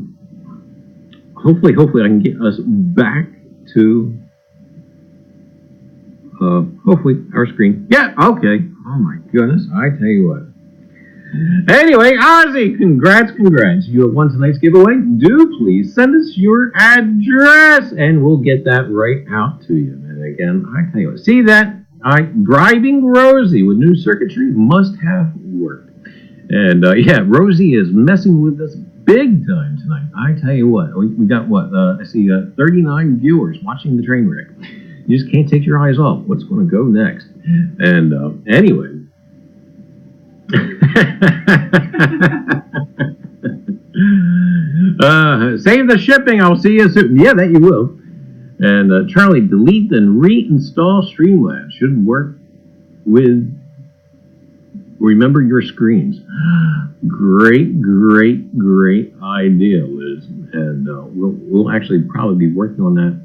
Hopefully I can get us back to hopefully our screen. Yeah, okay. Oh my goodness, I tell you what. Anyway, Ozzy, congrats. You have won tonight's giveaway. Do please send us your address, and we'll get that right out to you. And again, I tell you what, see that? Bribing Rosie with new circuitry must have worked. And yeah, Rosie is messing with us big time tonight. I tell you what, we got what? I see 39 viewers watching the train wreck. You just can't take your eyes off what's going to go next. And anyway. Save the shipping. I'll see you soon. Yeah, that you will. And Charlie, delete and reinstall Streamlabs. Should work with remember your screens. Great idea, Liz. And we'll actually probably be working on that.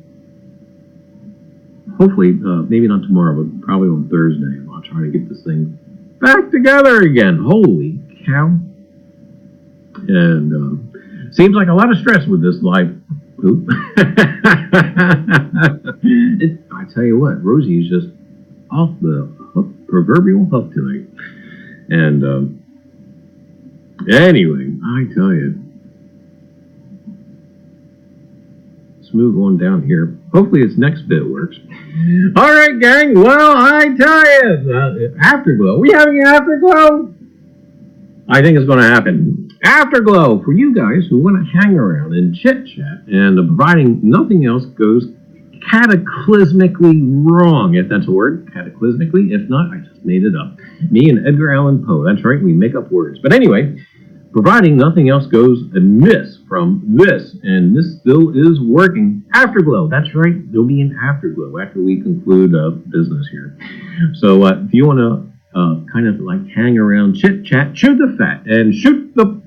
Hopefully, maybe not tomorrow, but probably on Thursday. I'll try to get this thing back together again. Holy cow. And seems like a lot of stress with this live poop. I tell you what, Rosie's just off the hook, proverbial hook tonight. And anyway, I tell you. Let's move on down here. Hopefully this next bit works. All right, gang. Well, I tell you, Afterglow. Are we having an Afterglow? I think it's going to happen. Afterglow for you guys who want to hang around and chit-chat, and providing nothing else goes cataclysmically wrong, if that's a word. Cataclysmically. If not, I just made it up. Me and Edgar Allan Poe. That's right. We make up words. But anyway, providing nothing else goes amiss from this, and this still is working. Afterglow, that's right, there'll be an afterglow after we conclude business here. So if you want to kind of like hang around, chit-chat, chew the fat, and shoot the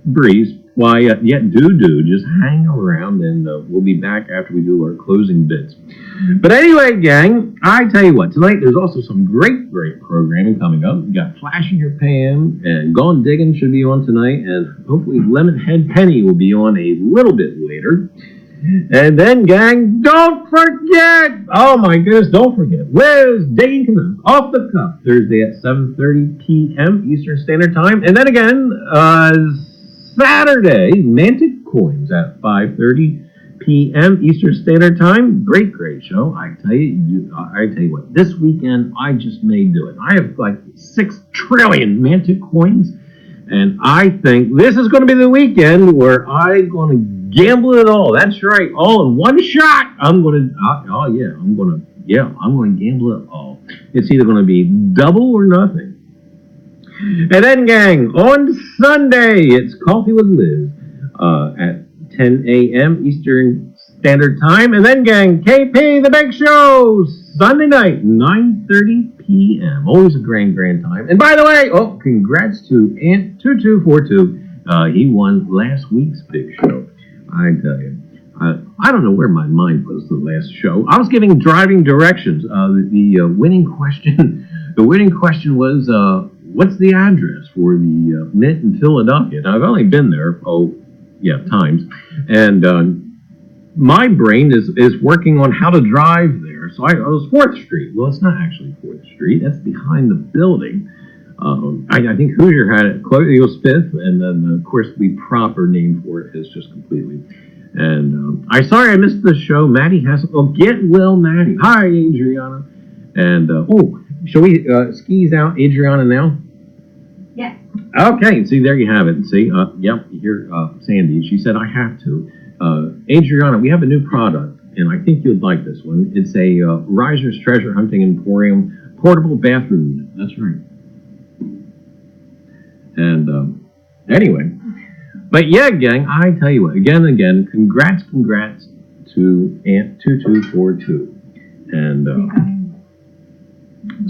breeze, why, yet do just hang around, and we'll be back after we do our closing bits. But anyway, gang, I tell you what, tonight there's also some great programming coming up. We got Flash in Your Pan, and Gone Digging should be on tonight, and hopefully Lemonhead Penny will be on a little bit later. And then, gang, don't forget, oh my goodness, don't forget, Liz Dane coming off the cuff Thursday at 7:30 p.m. Eastern Standard Time. And then again, Saturday, Mantic Coins at 5:30 p.m. Eastern Standard Time. Great show. I tell you what, this weekend I just may do it. I have like 6 trillion Mantic Coins, and I think this is going to be the weekend where I'm going to gamble it all. That's right, all in one shot. I'm going to gamble it all. It's either going to be double or nothing. And then, gang, on Sunday, it's Coffee with Liz at 10 a.m. Eastern Standard Time. And then, gang, KP, the Big Show, Sunday night, 9:30 p.m. Always a grand time. And by the way, congrats to Ant2242. He won last week's Big Show. I tell you. I don't know where my mind was the last show. I was giving driving directions. The winning question was, what's the address for the Mint in Philadelphia? Now, I've only been there, times. And my brain is working on how to drive there. So I was 4th Street. Well, it's not actually 4th Street. That's behind the building. I think Hoosier had it, Colonial Smith, and then, of course, the proper name for it is just completely. And sorry I missed the show. Maddie has. Get well, Maddie. Hi, Adriana. And shall we skis out Adriana now? Yes. Okay. See, there you have it. See, yep. Here, Sandy. She said I have to. Adriana, we have a new product, and I think you'd like this one. It's a Reiser's Treasure Hunting Emporium portable bathroom unit. That's right. And anyway. But yeah, gang, I tell you what, again, congrats to Ant2242. And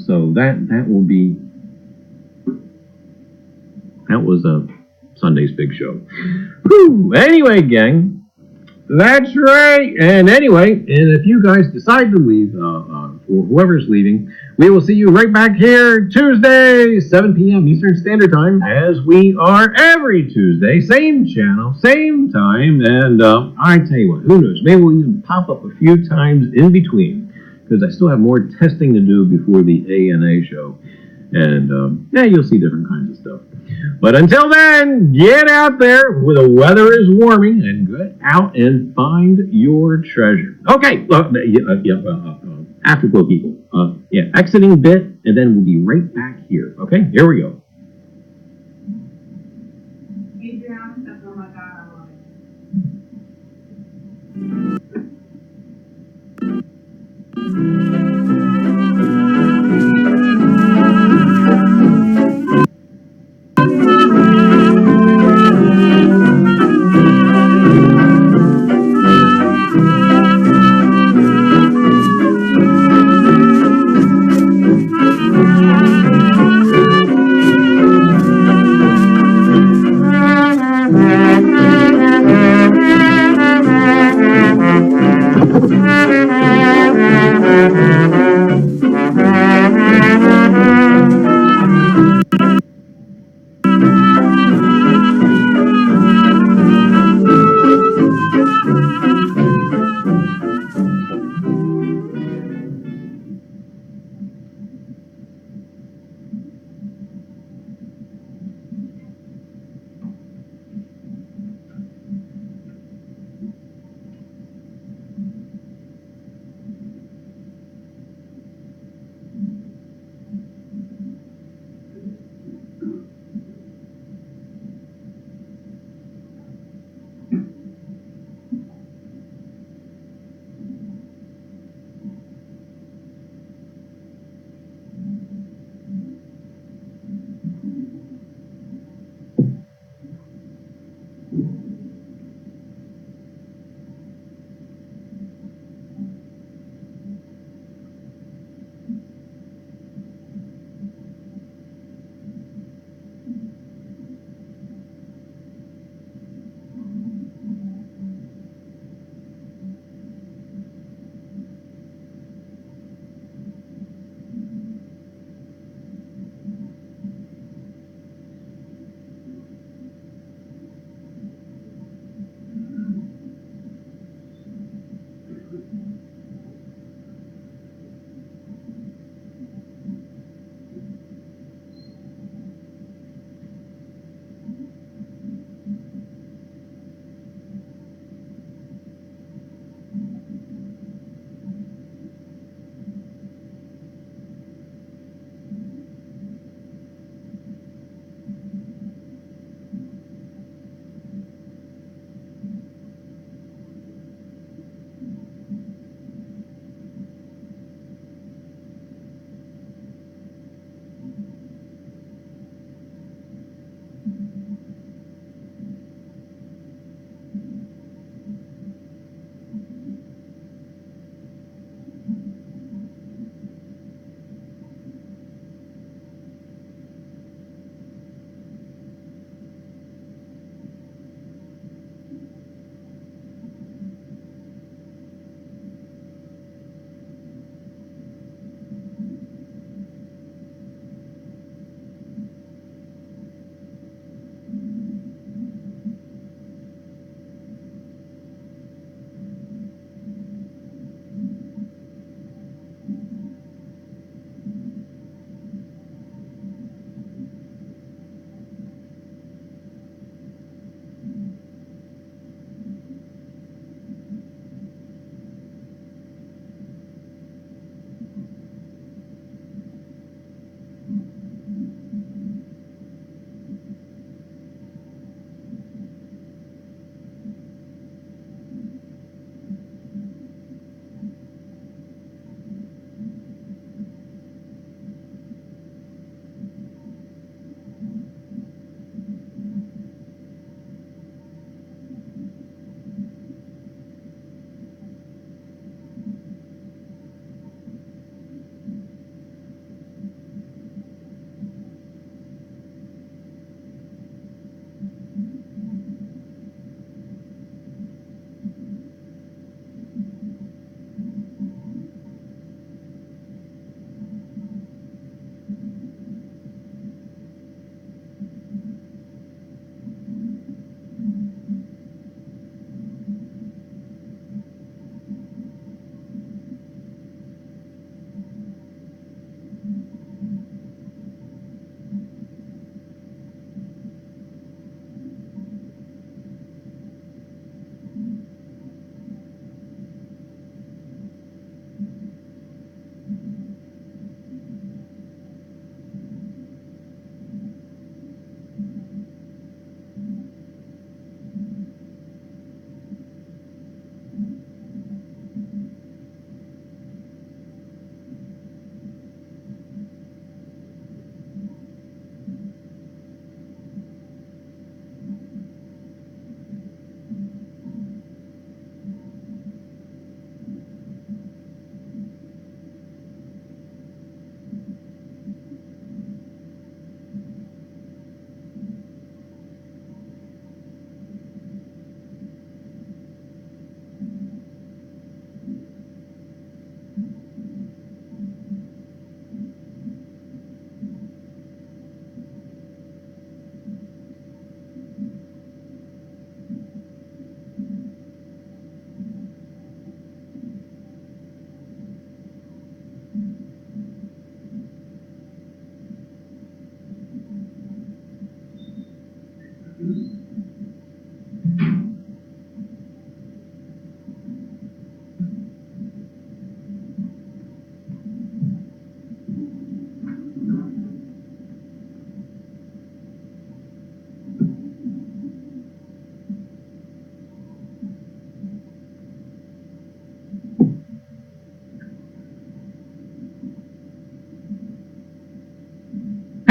so that was Sunday's Big Show. Whew. Anyway, gang, that's right. And anyway, and if you guys decide to leave, for whoever's leaving, we will see you right back here Tuesday, 7 p.m. Eastern Standard Time, as we are every Tuesday, same channel, same time. And I tell you what, who knows? Maybe we'll even pop up a few times in between, because I still have more testing to do before the ANA show. And you'll see different kinds of stuff. But until then, get out there where the weather is warming and get out and find your treasure. Okay, afterglow people. Exiting bit, and then we'll be right back here. Okay, here we go. Adriana says, oh my God, I love it.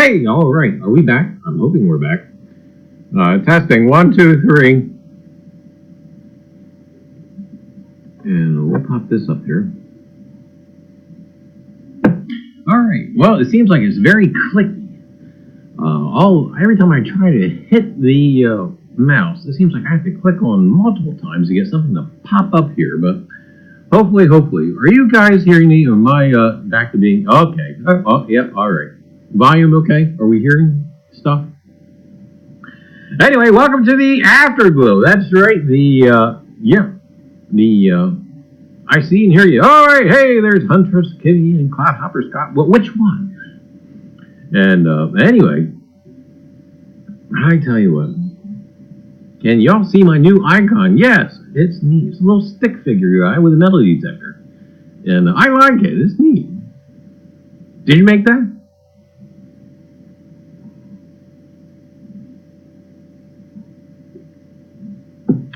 Hey, all right. Are we back? I'm hoping we're back. Testing. 1, 2, 3. And we'll pop this up here. All right. Well, it seems like it's very clicky. Every time I try to hit the mouse, it seems like I have to click on multiple times to get something to pop up here. But hopefully. Are you guys hearing me? Or am I back to being okay? Oh, yep. All right. Volume okay? Are we hearing stuff? Anyway, welcome to the Afterglow. That's right. I see and hear you. All right, hey, there's Huntress Kitty and Cloudhopper Scott. Well, which one? And anyway, I tell you what. Can y'all see my new icon? Yes, it's neat. It's a little stick figure guy with a metal detector. And I like it. It's neat. Did you make that?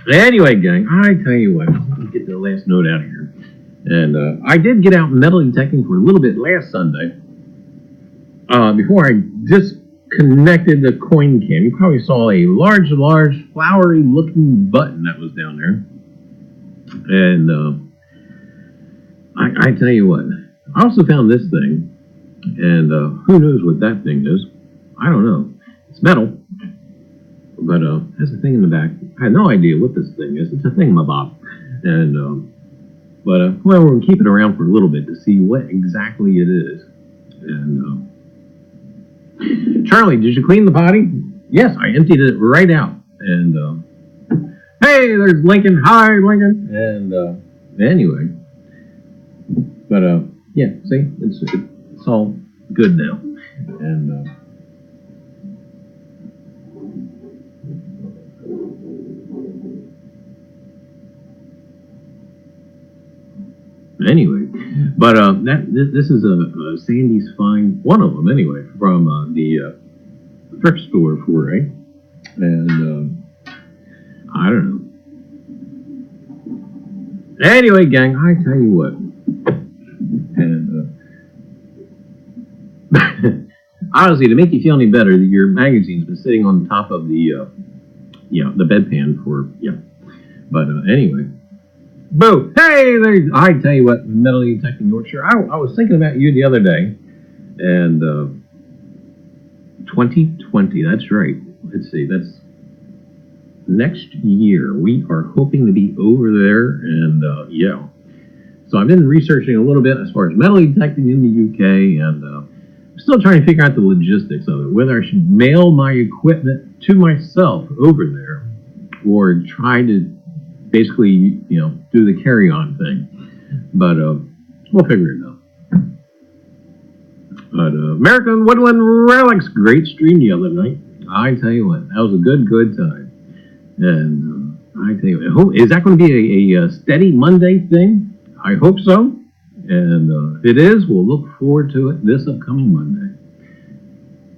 Anyway, gang, I tell you what, let me get the last note out of here. And I did get out metal detecting for a little bit last Sunday. Before I disconnected the coin cam, you probably saw a large, flowery-looking button that was down there. And I tell you what, I also found this thing. And who knows what that thing is? I don't know. It's metal. But there's a thing in the back. I had no idea what this thing is. It's a thingamabob. And, well, we're going to keep it around for a little bit to see what exactly it is. And, Charlie, did you clean the potty? Yes, I emptied it right out. And, hey, there's Lincoln. Hi, Lincoln. And, anyway. But, yeah, see, it's all good now. And, anyway, but this is a Sandy's Find, one of them anyway, from the thrift store foray, and I don't know. Anyway, gang, I tell you what, and honestly, to make you feel any better, your magazine's been sitting on top of the bedpan for but anyway. Boo! Hey, there! I tell you what, metal detecting Yorkshire. I was thinking about you the other day, and 2020. That's right. Let's see. That's next year. We are hoping to be over there, and yeah. So I've been researching a little bit as far as metal detecting in the UK, and I'm still trying to figure out the logistics of it. Whether I should mail my equipment to myself over there, or try to basically, do the carry-on thing. But we'll figure it out. But American Woodland Relics, great stream the other night. I tell you what, that was a good time. And I tell you what, is that going to be a steady Monday thing? I hope so. And if it is, we'll look forward to it this upcoming Monday.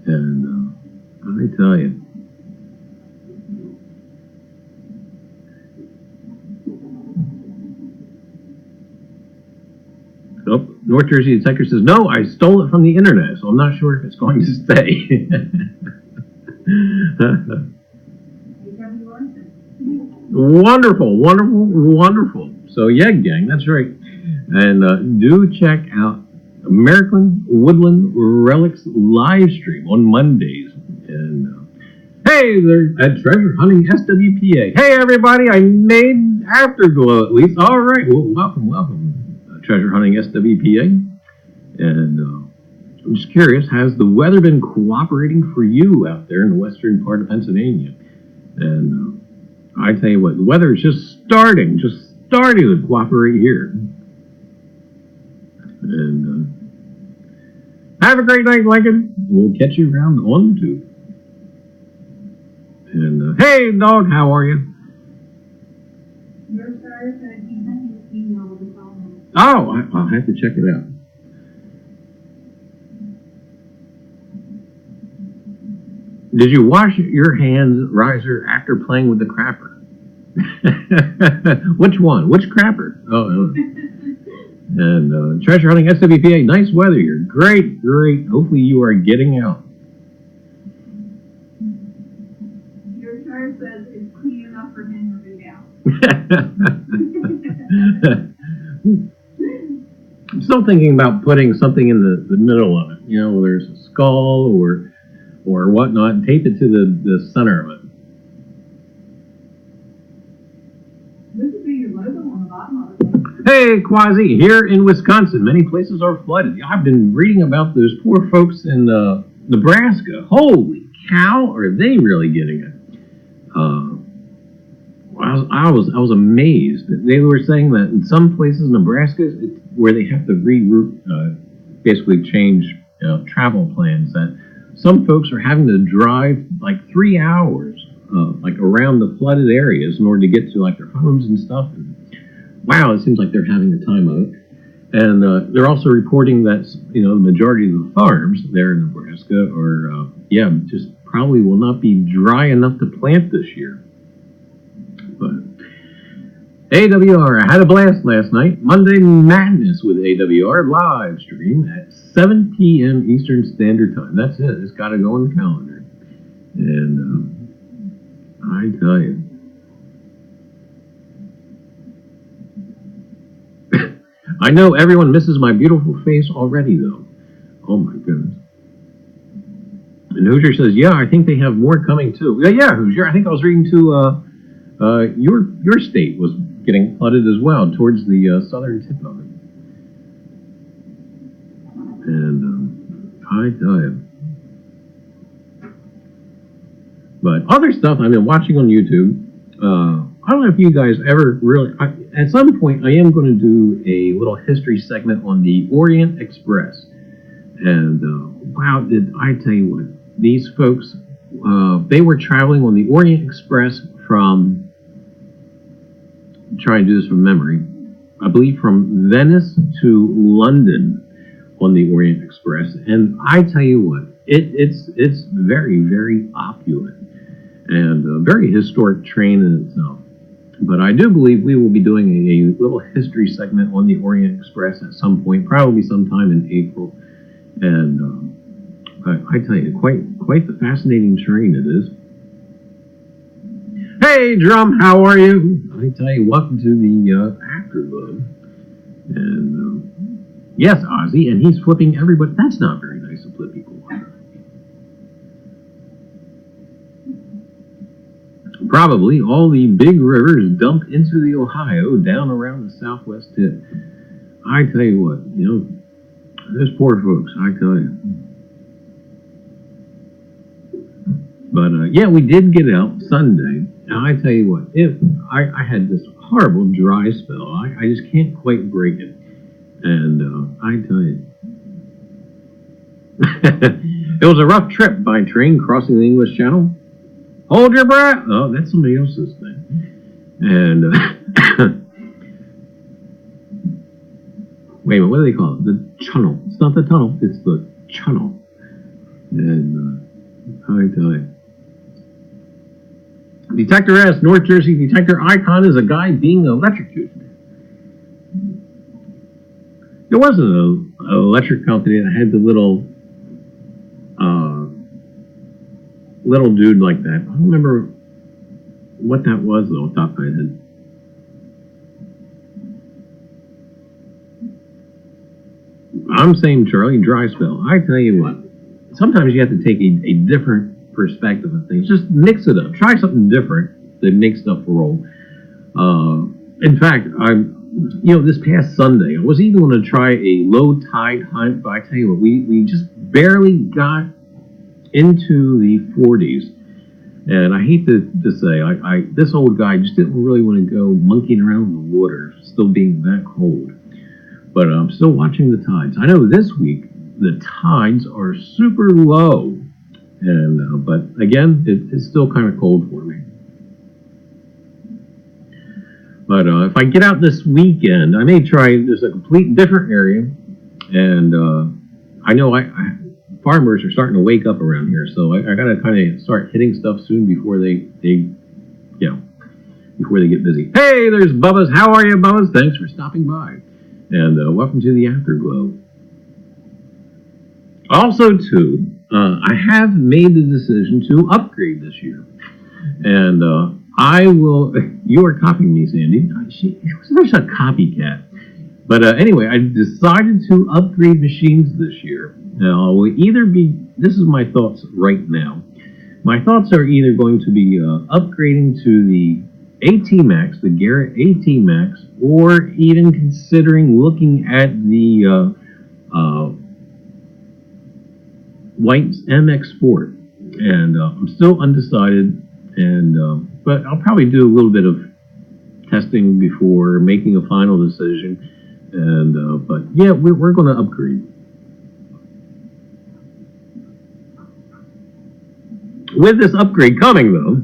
And I tell you, oh, North Jersey Detector says, no, I stole it from the internet, so I'm not sure if it's going to stay. Wonderful. So, yeah, gang, that's right. And do check out American Woodland Relics live stream on Mondays. And hey, there's at Treasure Hunting SWPA. Hey, everybody, I made Afterglow at least. All right, well, welcome. Treasure Hunting SWPA, and I'm just curious, has the weather been cooperating for you out there in the western part of Pennsylvania? And I tell you what, the weather is just starting to cooperate here. And have a great night, Lincoln. We'll catch you around on YouTube. And hey, dog, how are you? Oh, I'll have to check it out. Did you wash your hands, Reiser, after playing with the crapper? Which one? Which crapper? Oh. And Treasure Hunting SWPA, nice weather here. Great. Hopefully you are getting out. Richard says it's clean enough for him to be out. I'm still thinking about putting something in the middle of it. You know, whether it's a skull or whatnot, and tape it to the center of it. This would be your logo on the bottom of it. Hey, Quasi, here in Wisconsin, many places are flooded. I've been reading about those poor folks in Nebraska. Holy cow, are they really getting it? I was amazed. They were saying that in some places in Nebraska, where they have to reroute, basically change travel plans, that some folks are having to drive like 3 hours, like around the flooded areas in order to get to like their homes and stuff. And wow, it seems like they're having a time of it. And they're also reporting that the majority of the farms there in Nebraska are just probably will not be dry enough to plant this year. But AWR, I had a blast last night. Monday Madness with AWR live stream at 7 p.m. Eastern Standard Time. That's it. It's got to go on the calendar. And I tell you, I know everyone misses my beautiful face already, though. Oh my goodness. And Hoosier says, yeah, I think they have more coming too. Yeah, Hoosier. I think I was reading too. Your state was getting flooded as well towards the southern tip of it. And I tell you. But other stuff I've been watching on YouTube. I don't know if you guys ever really. At some point, I am going to do a little history segment on the Orient Express. And wow, did I tell you what? These folks, they were traveling on the Orient Express from. I'm trying to do this from memory. I believe from Venice to London on the Orient Express. And I tell you what, it's very, very opulent and a very historic train in itself. But I do believe we will be doing a little history segment on the Orient Express at some point, probably sometime in April. And I tell you, quite the fascinating train it is. Hey, Drum, how are you? I tell you, welcome to the Afterglow. And yes, Ozzy, and he's flipping everybody. That's not very nice to flip people off. Probably all the big rivers dump into the Ohio down around the southwest tip. I tell you what, those poor folks, I tell you. But yeah, we did get out Sunday. Now I tell you what, I had this horrible dry spell. I just can't quite break it. And I tell you, it was a rough trip by train crossing the English Channel. Hold your breath. Oh, that's somebody else's thing. And wait a minute, what do they call it? The channel. It's not the tunnel. It's the channel. And I tell you. Detector S, North Jersey detector icon is a guy being electrocuted. There was an electric company that had the little dude like that. I don't remember what that was though, off the top of my head. I'm saying Charlie dry spell. I tell you what, sometimes you have to take a different perspective of things. Just mix it up. Try something different that makes stuff roll. In fact, this past Sunday, I was even going to try a low tide hunt, but I tell you what, we just barely got into the 40s. And I hate to say, this old guy just didn't really want to go monkeying around in the water, still being that cold. But I'm still watching the tides. I know this week the tides are super low. And but again, it's still kind of cold for me. But if I get out this weekend, I may try just a complete different area. And I know farmers are starting to wake up around here, so I got to kind of start hitting stuff soon before they get busy. Hey, there's Bubba's. How are you, Bubba's? Thanks for stopping by, and welcome to the Afterglow. Also, too, I have made the decision to upgrade this year. And I will, you are copying me, Sandy. She's such a copycat. But anyway, I decided to upgrade machines this year. Now, will either be, this is my thoughts right now. My thoughts are either going to be upgrading to the AT Max, the Garrett AT Max, or even considering looking at the White's MX Sport. And I'm still undecided, and but I'll probably do a little bit of testing before making a final decision. And but yeah, we're going to upgrade. With this upgrade coming, though,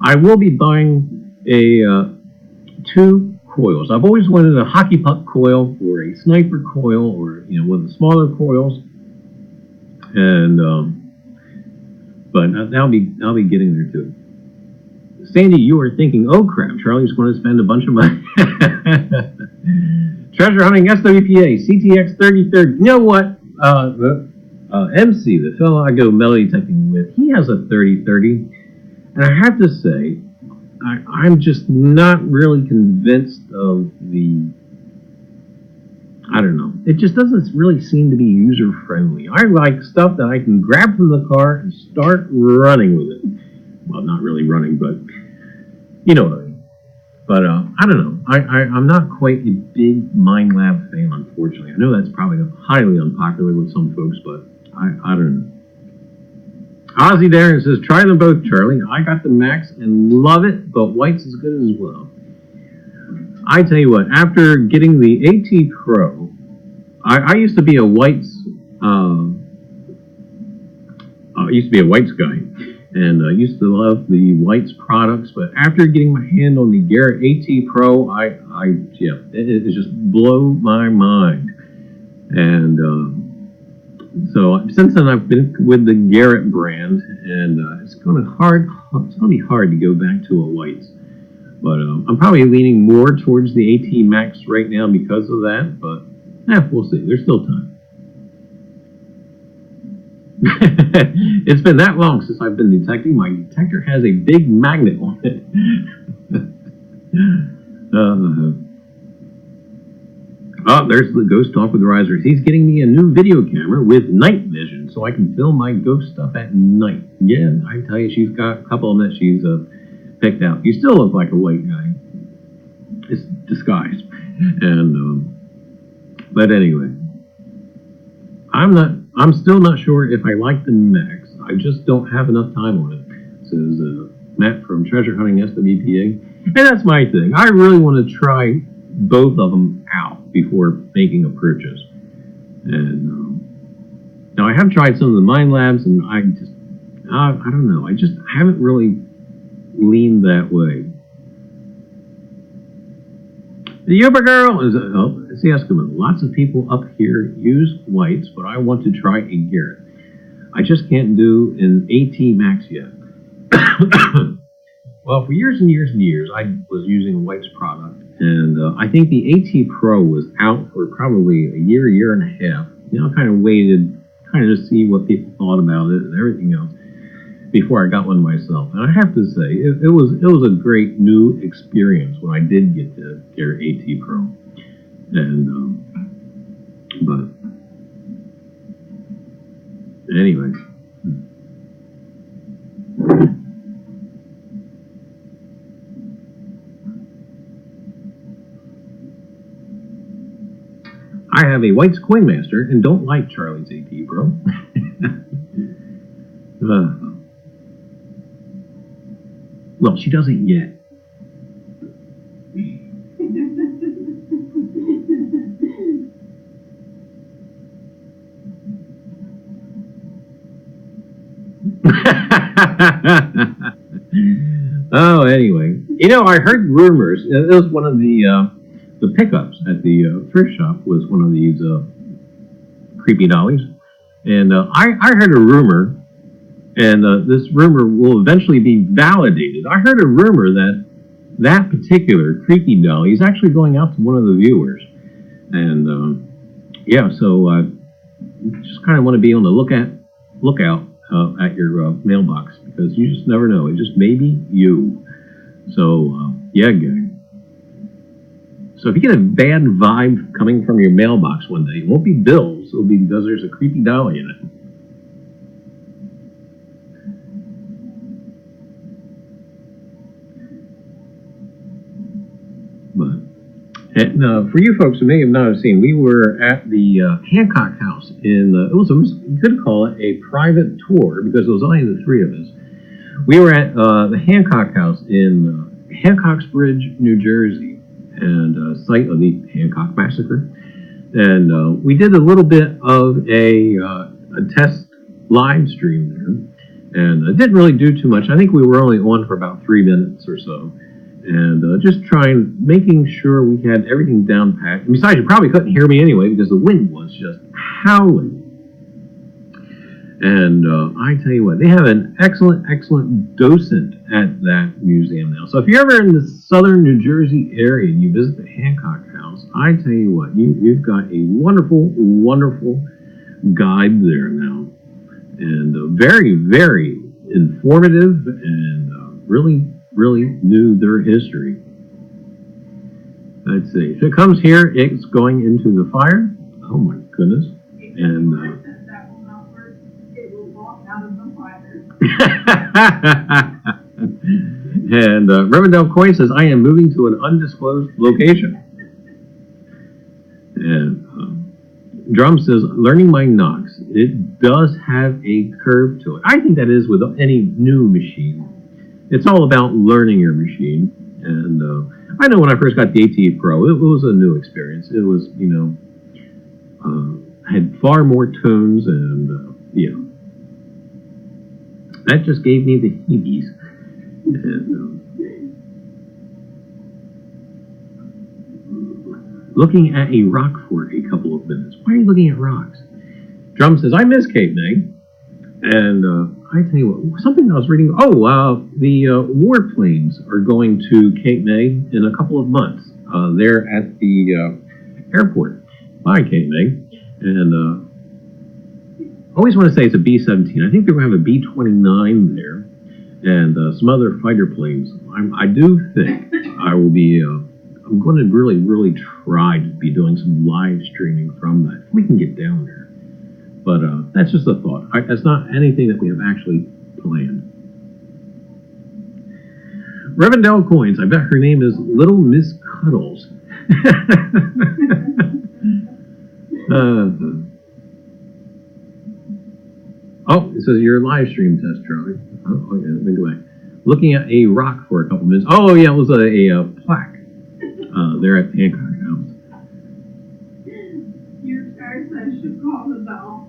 I will be buying a 2 coils. I've always wanted a hockey puck coil or a sniper coil, or one of the smaller coils. And but I'll be getting there too. Sandy, you are thinking, oh crap, Charlie's going to spend a bunch of money. Treasure hunting SWPA CTX 3030. You know what? MC, the fellow I go melody typing with, he has a 3030, and I have to say, I'm just not really convinced of the. I don't know. It just doesn't really seem to be user friendly. I like stuff that I can grab from the car and start running with it. Well, not really running, but you know what I mean. But I don't know. I'm not quite a big Mind Lab fan, unfortunately. I know that's probably highly unpopular with some folks, but I don't know. Ozzy Darren says, try them both, Charlie. I got the Max and love it, but White's is good as well. I tell you what, after getting the AT Pro, I used to be a White's guy, and I used to love the White's products. But after getting my hand on the Garrett AT Pro, it just blew my mind. And so since then, I've been with the Garrett brand, and it's going to be hard to go back to a White's. But I'm probably leaning more towards the AT Max right now because of that. But we'll see. There's still time. It's been that long since I've been detecting. My detector has a big magnet on it. Oh, there's the Ghost Talk with Reiser. He's getting me a new video camera with night vision, so I can film my ghost stuff at night. Yeah, I tell you, she's got a couple of them that she's picked out. You still look like a white guy. It's disguised. And but anyway, I'm still not sure if I like the Max. I just don't have enough time on it. Says Matt from Treasure Hunting SWPA. And that's my thing. I really want to try both of them out before making a purchase. And now I have tried some of the Mind Labs, and I don't know. I just haven't really leaned that way. The Uber Girl is it's the Eskimo. Lots of people up here use Whites, but I want to try a Garrett. I just can't do an AT Max yet. Well, for years and years and years, I was using a White's product, and I think the AT Pro was out for probably a year and a half. I kind of waited, kind of to see what people thought about it and everything else before I got one myself. And I have to say, it was a great new experience when I did get the Garrett AT Pro. And but anyway. I have a White's Coin Master and don't like Charlie's AT Pro. Well, she doesn't yet. Oh, anyway. I heard rumors. It was one of the pickups at the thrift shop was one of these creepy dollies. And I heard a rumor, and this rumor will eventually be validated. I heard a rumor that particular creepy dolly is actually going out to one of the viewers. And so just kind of want to be on the lookout at your mailbox, because you just never know. It just may be you. So, yeah, gang. So if you get a bad vibe coming from your mailbox one day, it won't be bills. It'll be because there's a creepy dolly in it. And for you folks who may have not have seen, we were at the Hancock House in, it was, you could call it a private tour because it was only the three of us. We were at the Hancock House in Hancocksbridge, New Jersey, and site of the Hancock Massacre. And we did a little bit of a test live stream there, and it didn't really do too much. I think we were only on for about 3 minutes or so. And just making sure we had everything down pat. And besides, you probably couldn't hear me anyway because the wind was just howling. And I tell you what, they have an excellent docent at that museum now. So if you're ever in the southern New Jersey area and you visit the Hancock House, I tell you what, you've got a wonderful guide there now. And very informative and really knew their history. Let's see. If it comes here, it's going into the fire. Oh my goodness. And that will not work. It will walk out of the fire. And Rivendell Coin says, I am moving to an undisclosed location. And Drum says, learning my knocks. It does have a curve to it. I think that is with any new machine. It's all about learning your machine, and I know when I first got the RTHE Pro, it was a new experience. It was, had far more tones, and that just gave me the heebies. And, looking at a rock for a couple of minutes. Why are you looking at rocks? Drum says, I miss Cape May. And I tell you what, something I was reading, the warplanes are going to Cape May in a couple of months. They're at the airport by Cape May. And I always want to say it's a B-17. I think they're going to have a B-29 there and some other fighter planes. I do think I will be, I'm going to really try to be doing some live streaming from that. If we can get down there. But that's just a thought. That's not anything that we have actually planned. Rivendell Coins. I bet her name is Little Miss Cuddles. Oh, it says your live stream test, Charlie. Oh, okay, let me go back. Looking at a rock for a couple minutes. Oh, yeah, it was a plaque there at Hancock House. Your star says should call the bell.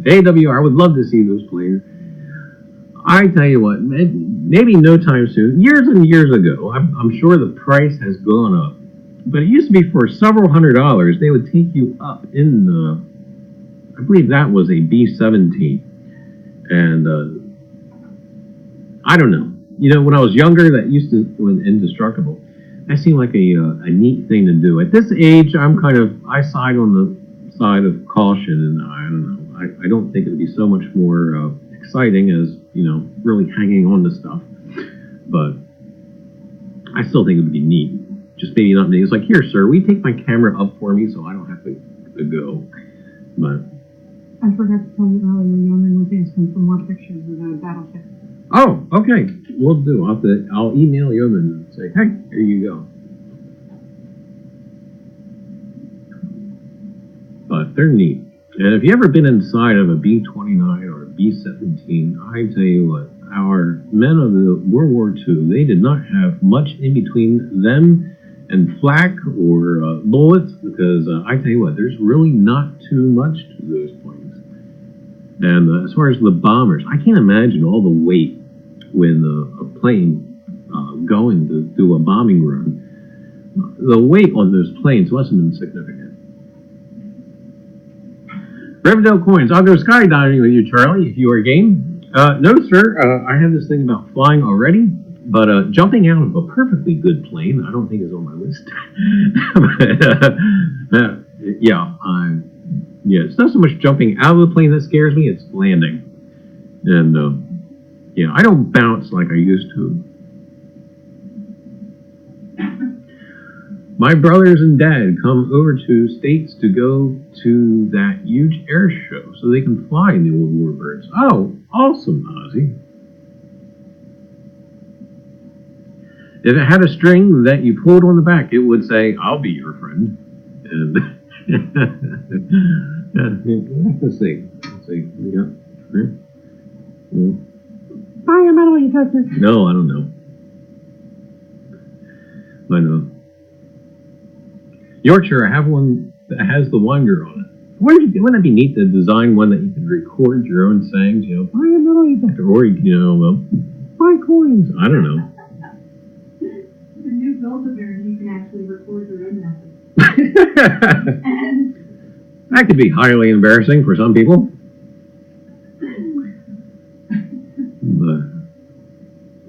AWR, I would love to see those planes. I tell you what, maybe no time soon. Years and years ago, I'm sure the price has gone up. But it used to be for several $100s, they would take you up in the, I believe that was a B-17. And I don't know. When I was younger, that used to, when indestructible, that seemed like a neat thing to do. At this age, I side on the side of caution, and I don't know. I don't think it would be so much more exciting as, really hanging on to stuff. But I still think it would be neat. Just maybe not neat. It's like, here, sir, will you take my camera up for me so I don't have to go? But I forgot to tell you earlier, Yeoman was asking for more pictures of the battleship. Oh, okay. We'll do. I'll email Yeoman and say, hey, here you go. But they're neat. And if you've ever been inside of a B-29 or a B-17, I tell you what, our men of the World War II, they did not have much in between them and flak or bullets, because I tell you what, there's really not too much to those planes. And as far as the bombers, I can't imagine all the weight when a plane going to do a bombing run. The weight on those planes must have been significant. Rivendell Coins, I'll go skydiving with you, Charlie, if you are game. No, sir, I have this thing about flying already, but jumping out of a perfectly good plane, I don't think is on my list. yeah, it's not so much jumping out of the plane that scares me, it's landing. And, yeah, I don't bounce like I used to. My brothers and dad come over to States to go to that huge air show so they can fly the old warbirds. Oh, awesome, Ozzy. If it had a string that you pulled on the back, it would say, "I'll be your friend." And let's see. We got. Buy a metal detector. No, I don't know. I know. Yorkshire, I have one that has the Wonder on it. Wouldn't that be neat to design one that you can record your own sayings? You know, buy a metal detector, or buy coins. I don't know. The new Build-A-Bear, you can actually record your own message. That could be highly embarrassing for some people.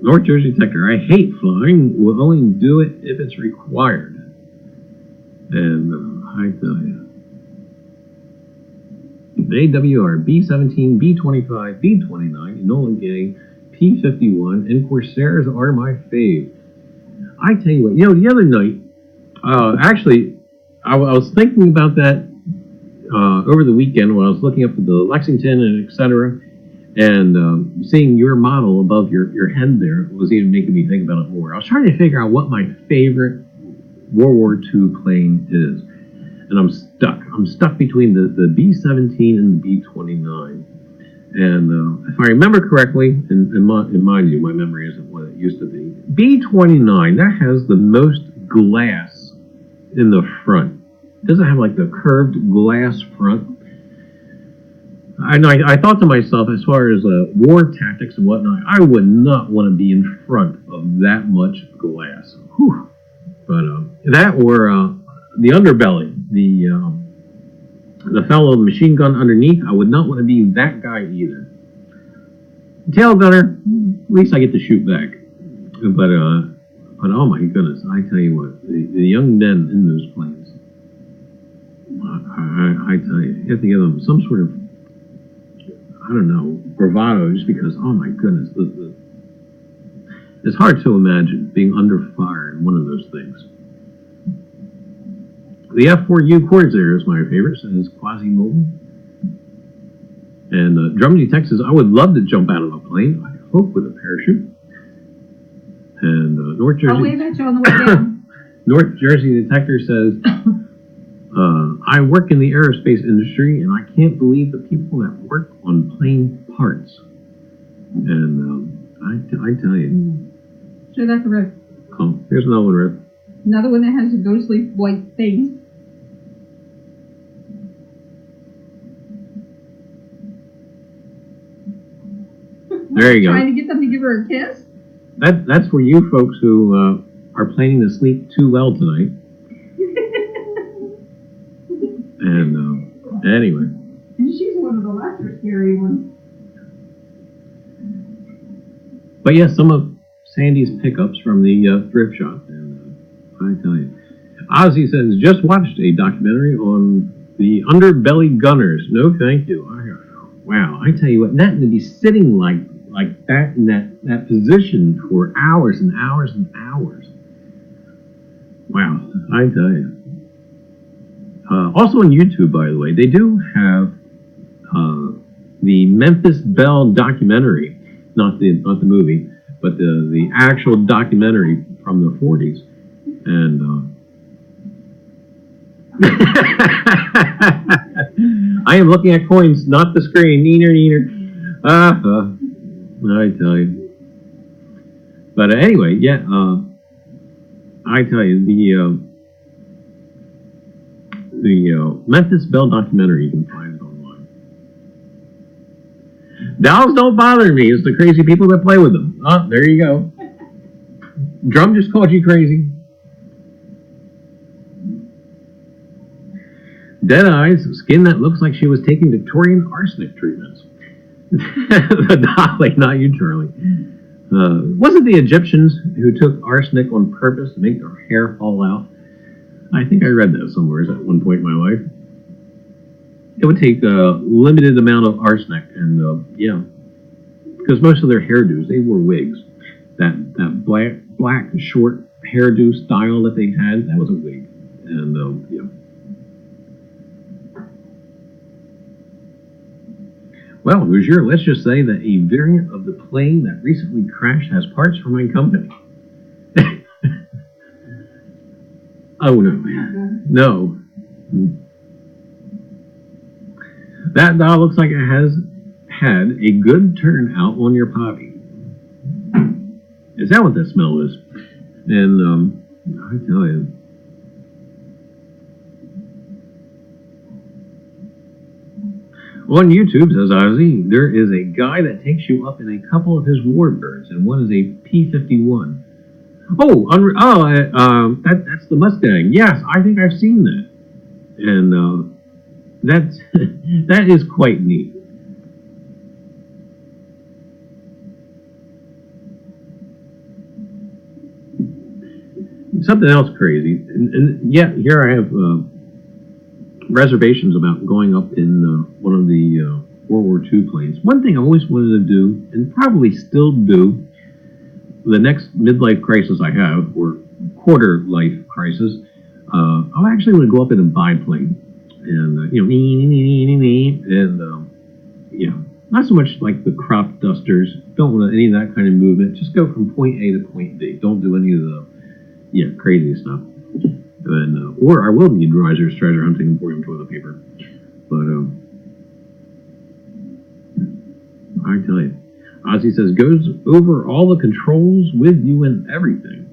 North Jersey Detector, I hate flying. Will only do it if it's required. And I tell you. AWR, B-17, B-25, B-29, Enola Gay, P-51, and Corsairs are my fave. I tell you what, the other night, actually, I was thinking about that over the weekend when I was looking up at the Lexington and etc. And seeing your model above your head there was even making me think about it more. I was trying to figure out what my favorite World War II plane is. And I'm stuck. I'm stuck between the B-17 and the B-29. And if I remember correctly, and mind you, my memory isn't what it used to be, B-29, that has the most glass in the front. It doesn't have like the curved glass front. I thought to myself, as far as war tactics and whatnot, I would not want to be in front of that much glass. Whew. But that or the underbelly, the fellow with the machine gun underneath, I would not want to be that guy either. Tail gunner, at least I get to shoot back. But oh my goodness, I tell you what, the young men in those planes, I tell you have to give them some sort of, I don't know, bravado, just because, oh my goodness, it's hard to imagine being under fire in one of those things. The F-4U Corsair is my favorite, says Quasi-Mobile. And Drummondie, Texas, I would love to jump out of a plane, I hope with a parachute. And North Jersey... I'll wave at you on the way down. North Jersey Detector says, I work in the aerospace industry, and I can't believe the people that work on plane parts. And I tell you. Show that to Rick. Oh, here's another one, Rick. Another one that has a ghostly white face. There you go. Trying to get them to give her a kiss? That's for you folks who are planning to sleep too well tonight. And anyway. And she's one of the lesser scary ones. But yes, some of Sandy's pickups from the thrift shop. And I tell you. Ozzy says, just watched a documentary on the underbelly gunners. No, thank you. Wow, I tell you what, not to be sitting like that in that position for hours and hours and hours. Wow, I tell you. Also on YouTube, by the way, they do have the Memphis Belle documentary, not the movie, but the actual documentary from the 40s, and I am looking at coins, not the screen. Neener, neener. I tell you. But anyway, yeah. I tell you, the Memphis Belle documentary, you can find it online. Dolls don't bother me. It's the crazy people that play with them. Oh, there you go. Drum just called you crazy. Dead eyes, skin that looks like she was taking Victorian arsenic treatments. The Dolly, not you, Charlie. Was it the Egyptians who took arsenic on purpose to make their hair fall out? I think I read that somewhere at one point in my life. It would take a limited amount of arsenic, and yeah, because most of their hairdos, they wore wigs. That black short hairdo style that they had, that was a wig, and yeah. Well, Roger, let's just say that a variant of the plane that recently crashed has parts from my company. Oh no, no. That doll looks like it has had a good turnout on your poppy. Is that what that smell is? And I tell you. On YouTube, says Ozzy, there is a guy that takes you up in a couple of his warbirds, and one is a P-51. Oh, that's the Mustang. Yes, I think I've seen that, and that is quite neat. Something else crazy, and yeah, here I have reservations about going up in one of the World War II planes. One thing I always wanted to do, and probably still do, the next midlife crisis I have, or quarter life crisis, I'll actually want to go up in a biplane, and you know, and not so much like the crop dusters. Don't want any of that kind of movement. Just go from point A to point B. Don't do any of the crazy stuff. And or I will need Reiser's Treasure Hunting Emporium toilet paper, but I tell you. Ozzy says, goes over all the controls with you and everything.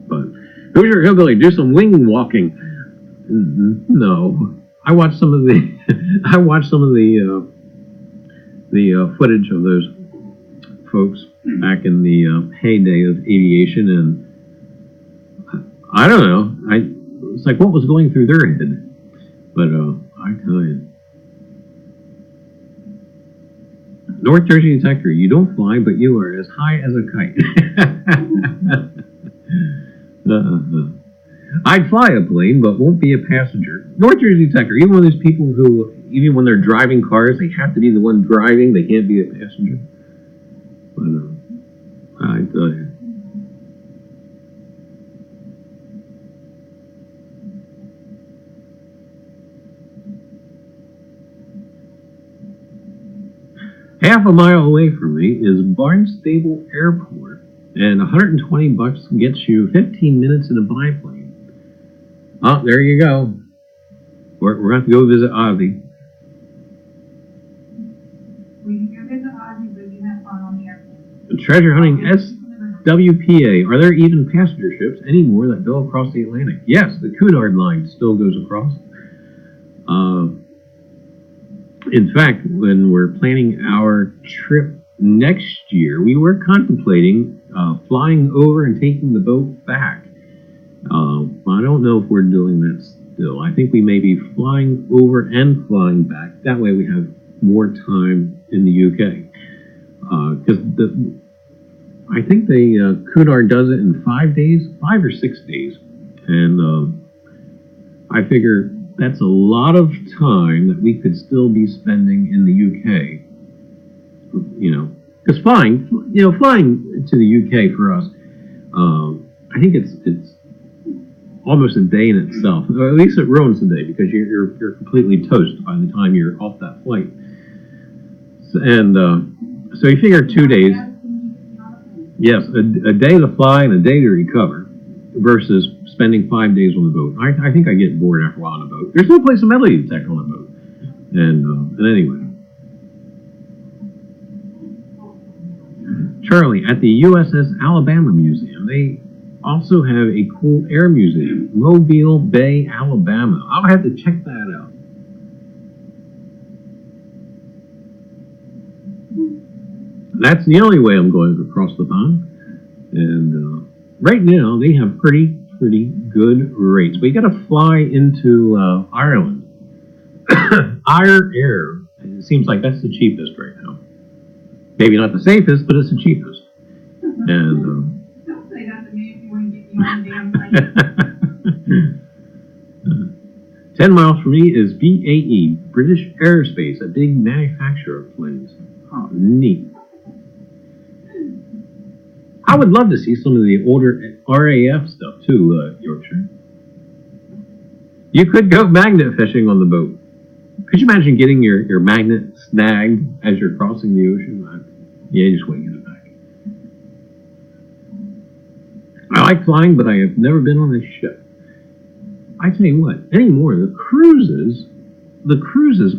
But who's your hillbilly? Do some wing walking. No, I watched some of the the footage of those folks back in the heyday of aviation, and I don't know. It's like what was going through their head. But I tell you. North Jersey detector, you don't fly, but you are as high as a kite. I'd fly a plane, but won't be a passenger. North Jersey detector, even one of those people who, even when they're driving cars, they have to be the one driving, they can't be a passenger. But I tell you. Half a mile away from me is Barnstable Airport, and $120 gets you 15 minutes in a biplane. Oh, there you go. We're going to have to go visit Ozzy. We can go visit Ozzy, but you have fun on the airport. Treasure hunting SWPA. Are there even passenger ships anymore that go across the Atlantic? Yes, the Cunard line still goes across. In fact, when we're planning our trip next year, we were contemplating flying over and taking the boat back. I don't know if we're doing that still. I think we may be flying over and flying back. That way we have more time in the UK. Because I think the Cunard does it in 5 days, 5 or 6 days. And I figure that's a lot of time that we could still be spending in the UK. You know, because flying to the UK for us, I think it's almost a day in itself. Or at least it ruins the day because you're completely toast by the time you're off that flight. And so you figure 2 days. Yes, a day to fly and a day to recover, versus spending 5 days on the boat. I think I get bored after a while on a boat. There's no place to metal detect on a boat. And anyway. Charlie, at the USS Alabama Museum, they also have a cool air museum, Mobile Bay, Alabama. I'll have to check that out. That's the only way I'm going across the pond. And right now, they have pretty good rates. But you got to fly into Ireland. Air. It seems like that's the cheapest right now. Maybe not the safest, but it's the cheapest. And don't say that to me if you want to get 10 miles from me is BAE, British Aerospace, a big manufacturer of planes. Oh, neat. I would love to see some of the older RAF stuff too, Yorkshire. You could go magnet fishing on the boat. Could you imagine getting your magnet snagged as you're crossing the ocean? Yeah, you just wouldn't get it back. I like flying, but I have never been on a ship. I tell you what, anymore, the cruises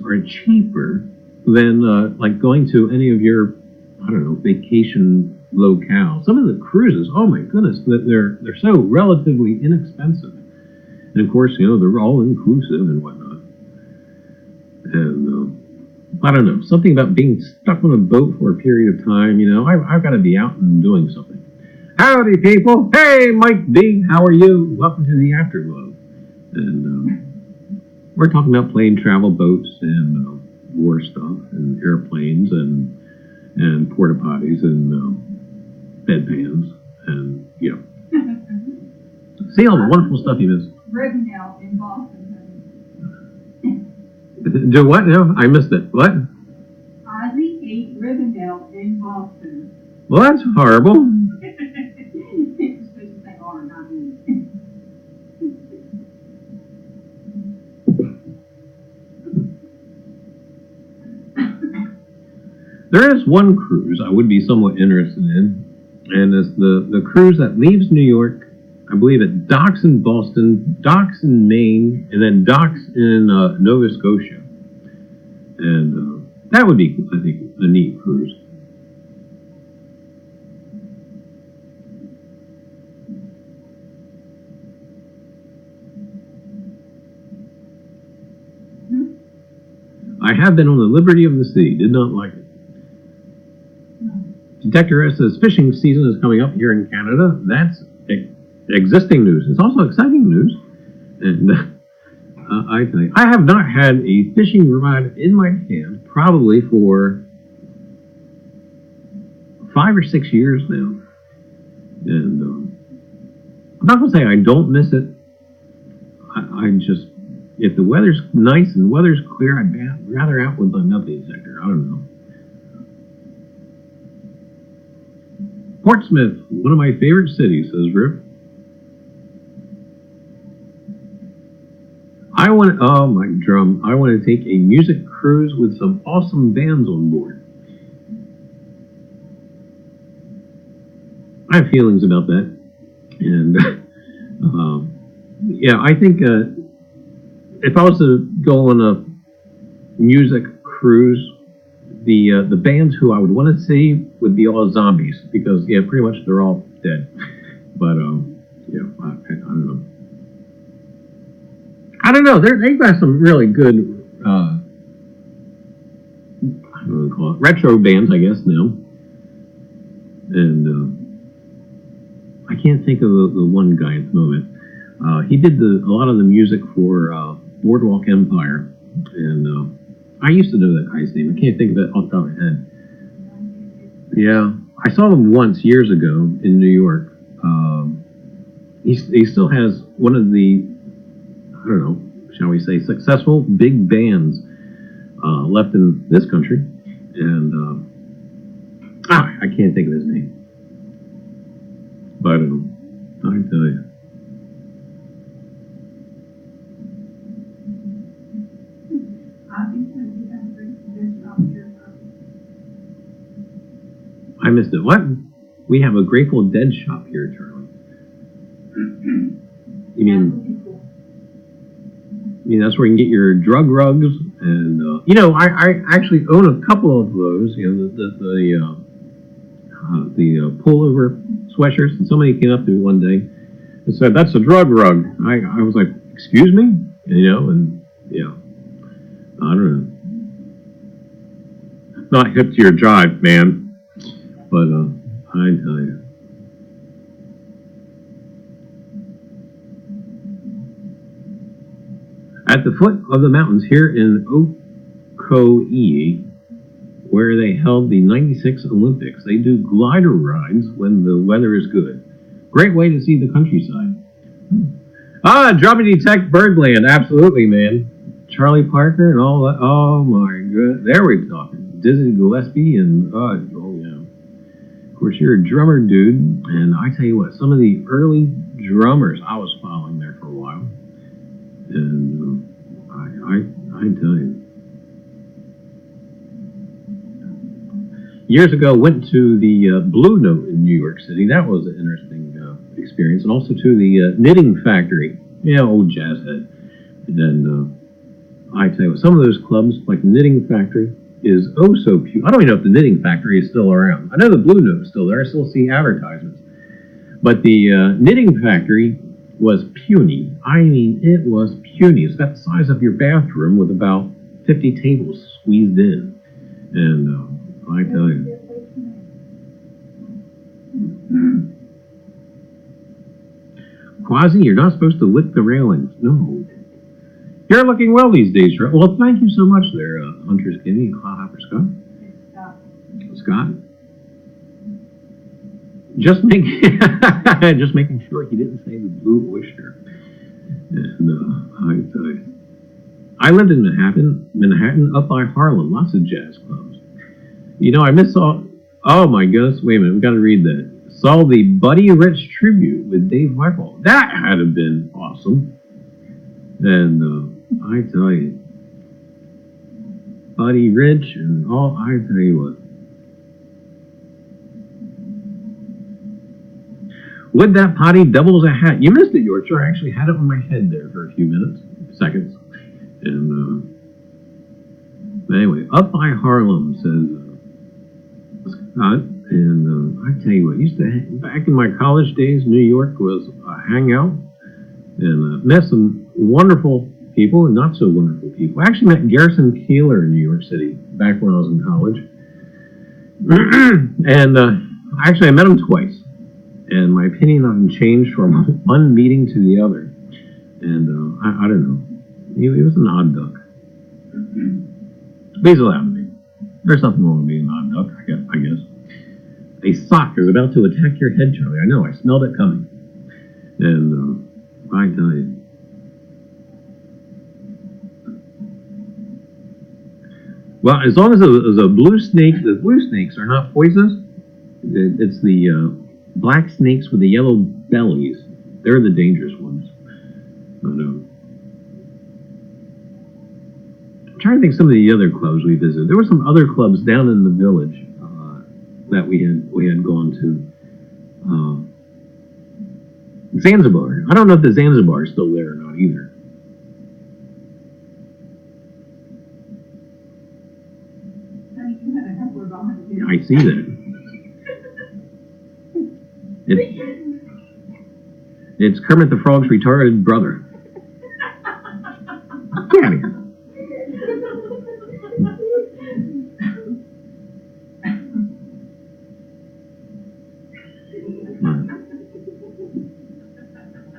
are cheaper than like going to any of your, I don't know, vacation locales. Some of the cruises, oh my goodness, they're so relatively inexpensive. And of course, you know, they're all inclusive and whatnot. And I don't know, something about being stuck on a boat for a period of time, you know, I've got to be out and doing something. Howdy, people. Hey, Mike D, how are you? Welcome to the Afterglow. And we're talking about plane travel, boats, and war stuff, and airplanes, and porta potties, and bedpans, and yeah. See all the wonderful stuff you miss. Rivendell in Boston. Do what now? I missed it. What? Ozzy ate Rivendell in Boston. Well, that's horrible. It's supposed to say R, not E. There is one cruise I would be somewhat interested in, and it's the cruise that leaves New York. I believe it docks in Boston, docks in Maine, and then docks in Nova Scotia. And that would be, I think, a neat cruise. I have been on the Liberty of the Sea, did not like it. Detector S says fishing season is coming up here in Canada. That's existing news. It's also exciting news. And I tell you, I have not had a fishing rod in my hand probably for 5 or 6 years now. And I'm not going to say I don't miss it. I just, if the weather's nice and weather's clear, I'd rather out with my metal detector. I don't know. Portsmouth, one of my favorite cities, says Rip. I want to take a music cruise with some awesome bands on board. I have feelings about that. And, yeah, I think if I was to go on a music cruise, the bands who I would want to see would be all zombies, because yeah, pretty much they're all dead. But yeah, I don't know. They've got some really good I don't know what to call it, retro bands, I guess now. And I can't think of the one guy at the moment. He did a lot of the music for Boardwalk Empire, and I used to know that guy's name. I can't think of it off the top of my head. Yeah, I saw him once years ago in New York. He still has one of the, I don't know, shall we say, successful big bands left in this country. And I can't think of his name. But I tell you. I missed it. What? We have a Grateful Dead shop here, Charlie. You mean that's where you can get your drug rugs? And you know, I actually own a couple of those. You know, the pullover sweatshirts. And somebody came up to me one day and said, "That's a drug rug." I was like, "Excuse me?" You know, and yeah, I don't know. Not hip to your jive, man. But I tell you. At the foot of the mountains here in Okoye, where they held the '96 Olympics, they do glider rides when the weather is good. Great way to see the countryside. Ah, Drop and Detect Birdland, absolutely, man. Charlie Parker and all that. Oh my god, there we're talking. Dizzy Gillespie and oh yeah. Of course, you're a drummer, dude, and I tell you what, some of the early drummers I was following there for a while, and I tell you. Years ago, went to the Blue Note in New York City. That was an interesting experience, and also to the Knitting Factory. Yeah, old jazz head. And I tell you what, some of those clubs, like the Knitting Factory, is oh so cute. I don't even know if the Knitting Factory is still around. I know the Blue Note is still there. I still see advertisements. But the Knitting Factory was puny. I mean, it was puny. It's about the size of your bathroom with about 50 tables squeezed in. And I tell you. Quasi, you're not supposed to lick the railings. No. You're looking well these days, right? Well, thank you so much there, Hunter's Kitty and Cloudhopper Scott. Scott? Just making sure he didn't say the Blue Oyster. And I tell you. I lived in Manhattan, up by Harlem, lots of jazz clubs. You know, I oh my goodness, wait a minute, we've got to read that. Saw the Buddy Rich tribute with Dave Weckl. That had to have been awesome. And I tell you, Buddy Rich and all, I tell you what. Would that potty double as a hat? You missed it, Yorkshire. I actually had it on my head there for a few seconds. And anyway, up by Harlem, says Scott. And I tell you what, back in my college days, New York was a hangout. And met some wonderful people and not so wonderful people. I actually met Garrison Keillor in New York City back when I was in college. And actually I met him twice. And my opinion on him changed from one meeting to the other. And I don't know. He was an odd duck. But he's allowed to be. There's nothing wrong with being an odd duck, I guess. A sock is about to attack your head, Charlie. I know, I smelled it coming. And I tell you. Well, as long as it was a blue snake, the blue snakes are not poisonous. It's the black snakes with the yellow bellies. They're the dangerous ones. But, I'm trying to think of some of the other clubs we visited. There were some other clubs down in the village that we had gone to. Zanzibar. I don't know if the Zanzibar is still there or not either. I see that. It's Kermit the Frog's retarded brother. Get out of here.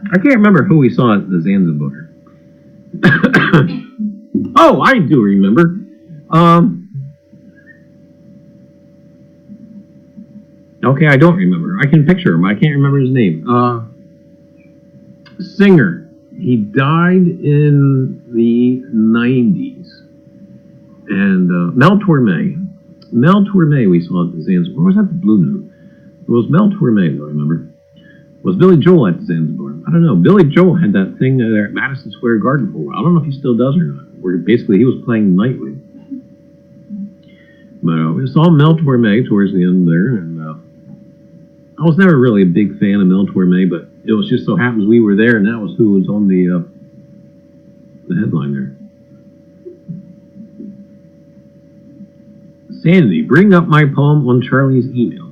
I can't remember who we saw at the Zanzibar. Oh, I do remember. Okay, I don't remember. I can picture him. I can't remember his name. Singer. He died in the 90s. And Mel Torme. Mel Torme we saw at the Zanzibar. Or was that the Blue Note? It was Mel Torme, though, I remember. Was Billy Joel at the Zanzibar? I don't know. Billy Joel had that thing there at Madison Square Garden for a while. I don't know if he still does or not. Where basically he was playing nightly. But we saw Mel Torme towards the end there, and I was never really a big fan of Mel Torme, but it was just so happens we were there, and that was who was on the headline there. Sandy, bring up my poem on Charlie's email.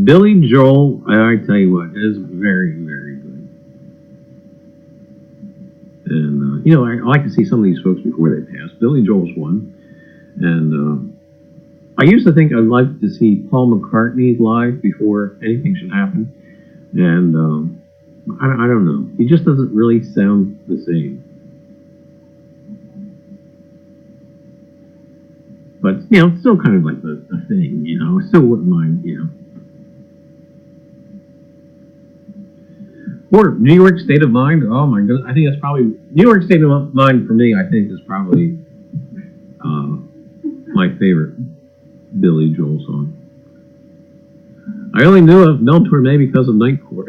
Billy Joel, I tell you what, is very, very good. And, you know, I like to see some of these folks before they pass. Billy Joel's one. And I used to think I'd like to see Paul McCartney live before anything should happen. And I don't know. He just doesn't really sound the same. But, you know, it's still kind of like a thing, you know. I still wouldn't mind, you know. Or New York State of Mind. Oh my goodness, I think that's probably New York State of Mind for me. I think is probably my favorite Billy Joel song. I only knew of Mel Torme because of Night Court.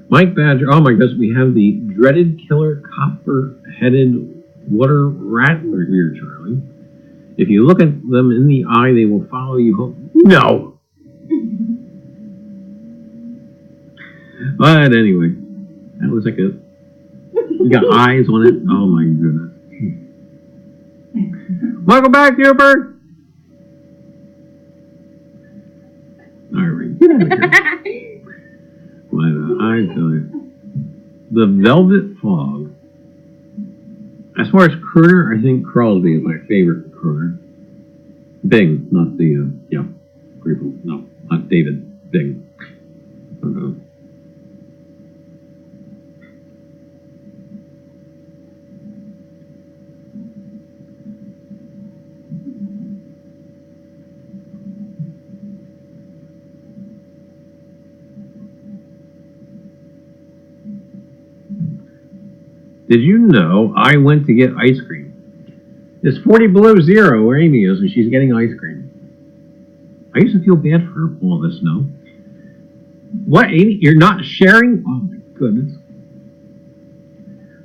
Mike Badger, oh my goodness, we have the dreaded killer copper-headed water rattler here, Charlie. If you look at them in the eye, they will follow you home. No! But anyway, that was like a, you got eyes on it. Oh my goodness. Welcome back, Newport! Alright, get out of here. But I tell you, the Velvet Fog. As far as crooner, I think Crosby is my favorite crooner. Bing, not the no, not David Bing. Did you know I went to get ice cream? It's 40 below zero where Amy is, and she's getting ice cream. I used to feel bad for her all this snow. What, Amy? You're not sharing? Oh my goodness.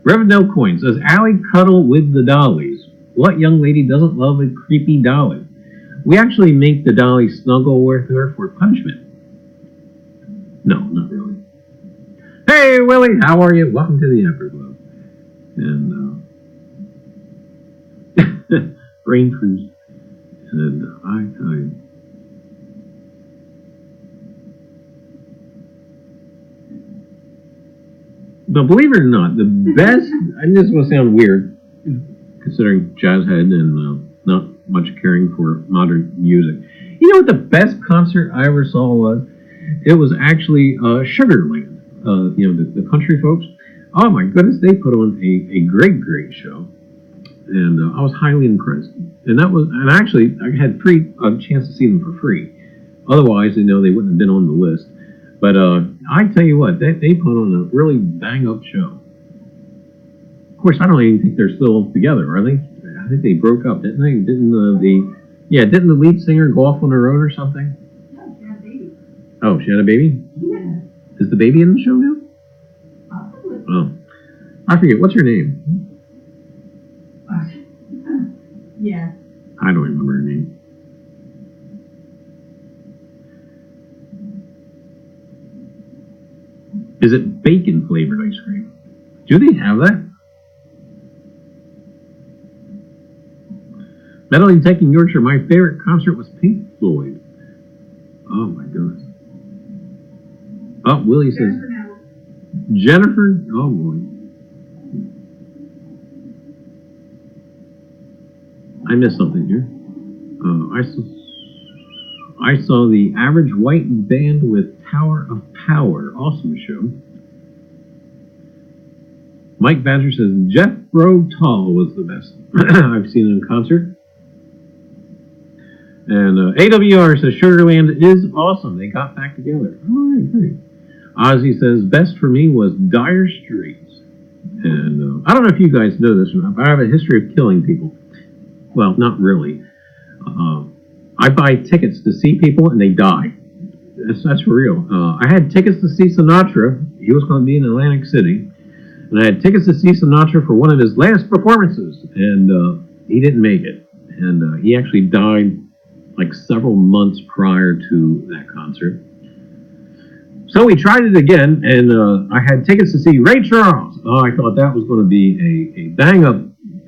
Reverend No Coin says, Allie cuddle with the dollies. What young lady doesn't love a creepy dolly? We actually make the dolly snuggle with her for punishment. No, not really. Hey, Willie, how are you? Welcome to the Afterglow. And Brain Freeze. And I tell you. But believe it or not, the best, and this will sound weird, considering jazz head and not much caring for modern music. You know what the best concert I ever saw was? It was actually Sugarland. The country folks. Oh my goodness, they put on a great show, and I was highly impressed. And actually I had a chance to see them for free. Otherwise, they wouldn't have been on the list. But I tell you what, they put on a really bang up show. Of course, I don't even think they're still together, are they? I think they broke up, didn't they? Didn't the lead singer go off on her own or something? No, she had a baby. Oh, she had a baby? Yeah. Is the baby in the show now? Oh, I forget. What's her name? Yeah. I don't remember her name. Is it bacon flavored ice cream? Do they have that? Medaling Tech in Yorkshire. My favorite concert was Pink Floyd. Oh my goodness. Oh, Willie says. Jennifer, oh boy. I missed something here. I saw the Average White Band with Tower of Power. Awesome show. Mike Badger says Jethro Tull was the best I've seen in concert. And AWR says Sugarland is awesome. They got back together. All right, great. Ozzy says, best for me was Dire Straits. And I don't know if you guys know this or not, but I have a history of killing people. Well, not really. I buy tickets to see people and they die. That's for real. I had tickets to see Sinatra. He was going to be in Atlantic City. And I had tickets to see Sinatra for one of his last performances. And he didn't make it. And he actually died like several months prior to that concert. So we tried it again, and I had tickets to see Ray Charles. Oh, I thought that was going to be a bang-up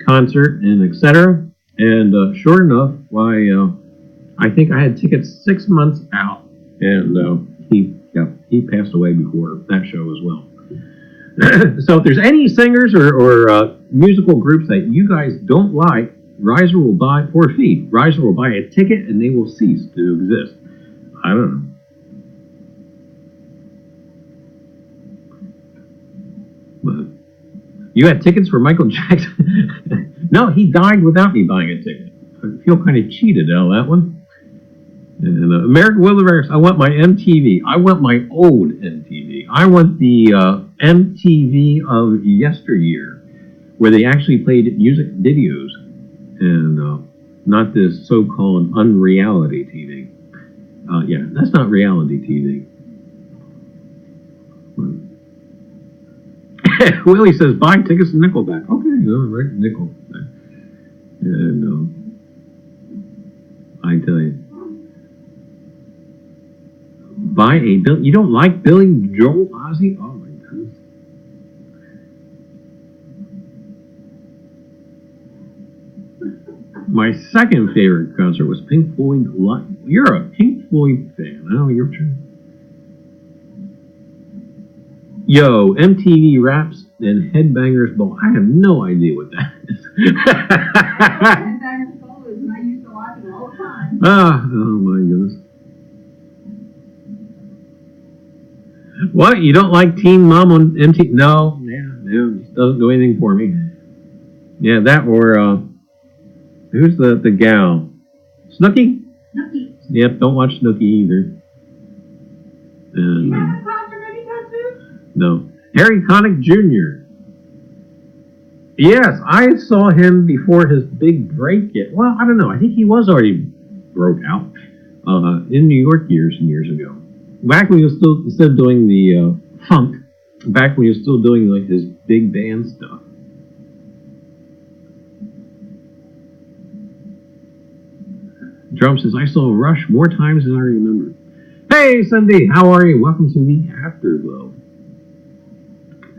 concert, and etc. And sure enough, I think I had tickets 6 months out, and he passed away before that show as well. So if there's any singers or musical groups that you guys don't like, Reiser will buy, or fee, Reiser will buy a ticket, and they will cease to exist. I don't know. But You had tickets for Michael Jackson? No, he died without me buying a ticket. I feel kind of cheated out of that one. And American Wilderness, I want my MTV. I want my old MTV. I want the MTV of yesteryear, where they actually played music videos, and not this so-called unreality TV. Yeah, that's not reality TV. Willie says, buy tickets to Nickelback. Okay, right, Nickelback. And I tell you, buy a Bill. You don't like Billy Joel Ozzy? Oh my goodness. My second favorite concert was Pink Floyd Live. You're a Pink Floyd fan. Oh, you're true. Yo, MTV Raps and Headbangers Ball. I have no idea what that is. Headbangers Ball is, and I used to watch it all the time. Oh my goodness. What? You don't like Teen Mom on MTV? No, it doesn't do anything for me. Yeah, that or who's the gal? Snooki? Snooki. Yep, don't watch Snooki either. You haven't concert anytime soon? No. Harry Connick Jr. Yes, I saw him before his big break. Well, I don't know. I think he was already broke out in New York years and years ago. Back when he was still, instead of doing the funk, back when he was still doing like his big band stuff. Drum says, I saw Rush more times than I remember. Hey, Cindy, how are you? Welcome to the Afterglow.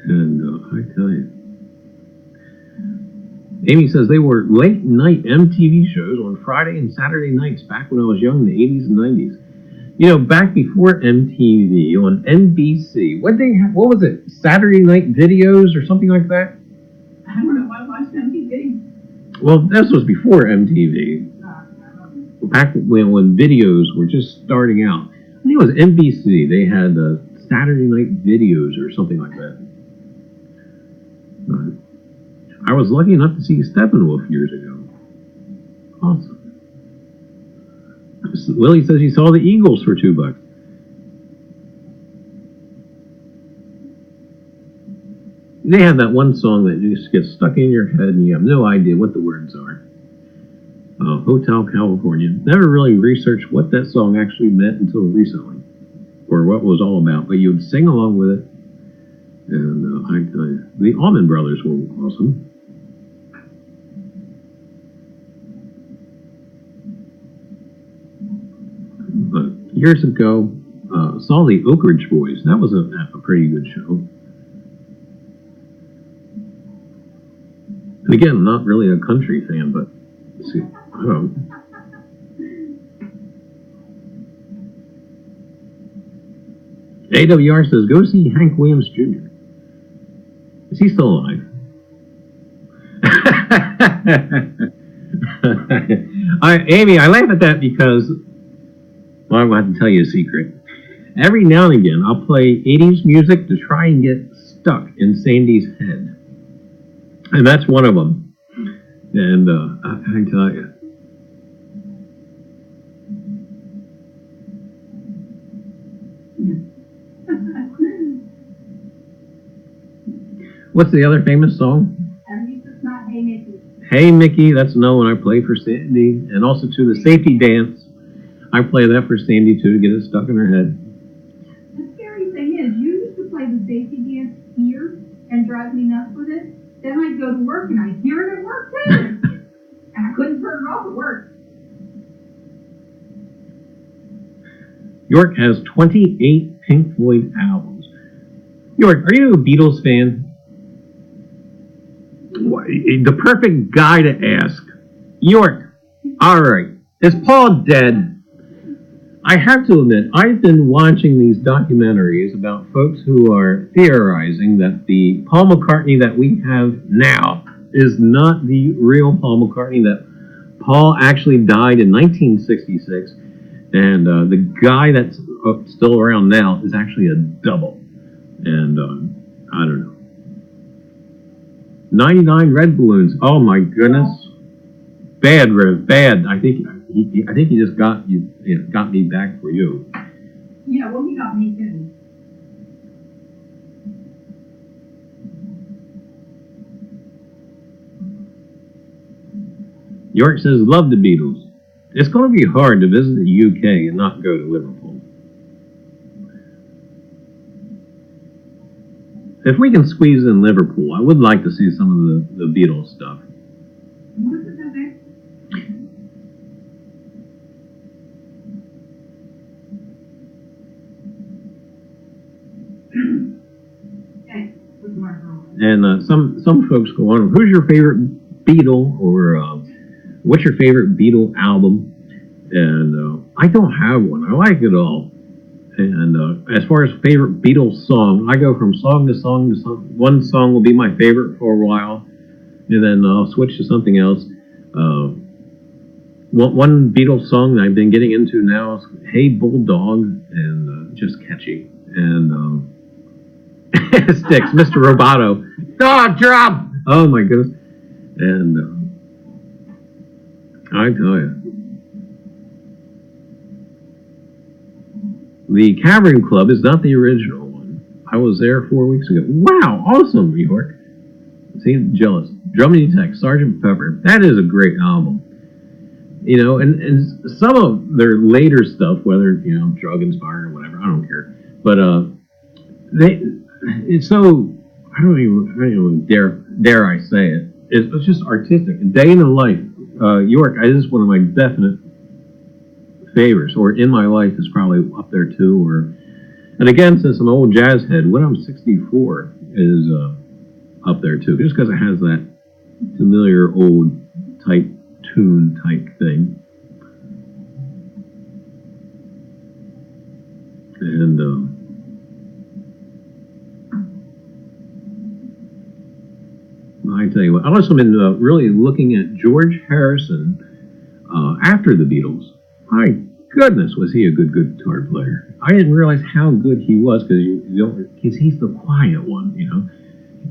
And I tell you, Amy says they were late night MTV shows on Friday and Saturday nights back when I was young in the 80s and 90s. You know, back before MTV on NBC, what was it? Saturday night videos or something like that? I don't know. I watched MTV. Well, this was before MTV. Back when videos were just starting out. I think it was NBC. They had Saturday night videos or something like that. I was lucky enough to see Steppenwolf years ago. Awesome. Willie says he saw the Eagles for $2. They have that one song that just gets stuck in your head and you have no idea what the words are. Hotel California. Never really researched what that song actually meant until recently, or what it was all about, but you would sing along with it. And I tell you, the Allman Brothers were awesome. But years ago, saw the Oak Ridge Boys. That was a pretty good show. And again, I'm not really a country fan, but let's see. AWR says, go see Hank Williams Jr. Is he still alive? Amy, I laugh at that because, well, I'm going to tell you a secret. Every now and again, I'll play 80s music to try and get stuck in Sandy's head. And that's one of them. And I tell you. What's the other famous song? At least it's not Hey Mickey. Hey Mickey, that's another one I play for Sandy. And also to the safety dance. I play that for Sandy too to get it stuck in her head. The scary thing is, you used to play the safety dance here and drive me nuts with it. Then I'd go to work and I'd hear it at work too. And I couldn't turn it off at work. York has 28 Pink Floyd albums. York, are you a Beatles fan? The perfect guy to ask. York, alright, is Paul dead? I have to admit, I've been watching these documentaries about folks who are theorizing that the Paul McCartney that we have now is not the real Paul McCartney, that Paul actually died in 1966, and the guy that's still around now is actually a double. And I don't know. 99 red balloons. Oh my goodness. Bad, Rev. Bad. I think he just got me back for you. Yeah, well, he got me too. York says, love the Beatles. It's going to be hard to visit the UK and not go to Liverpool. If we can squeeze in Liverpool, I would like to see some of the Beatles stuff. What is it that there? Okay, with my girl. And some folks go on, who's your favorite Beatle, or what's your favorite Beatle album? And I don't have one. I like it all. And as far as favorite Beatles song, I go from song to song to song. One song will be my favorite for a while, and then I'll switch to something else. One Beatles song that I've been getting into now is Hey Bulldog, and just catchy. And it sticks, Mr. Roboto. Oh, drop! Oh my goodness. And I tell you. The Cavern Club is not the original one. I was there 4 weeks ago. Wow, awesome, New York. See, jealous. Drumming Text, Sgt. Pepper. That is a great album. You know, and some of their later stuff, whether, drug inspired or whatever, I don't care. But it's so, I don't even dare I say it. It's just artistic. Day in the Life. York, this is one of my definite favorites, or In My Life is probably up there too. And again, since I'm an old jazz head, When I'm 64 is up there too, just because it has that familiar old type tune type thing. And I tell you what, I've also been really looking at George Harrison after the Beatles. My goodness, was he a good guitar player. I didn't realize how good he was, because he's the quiet one,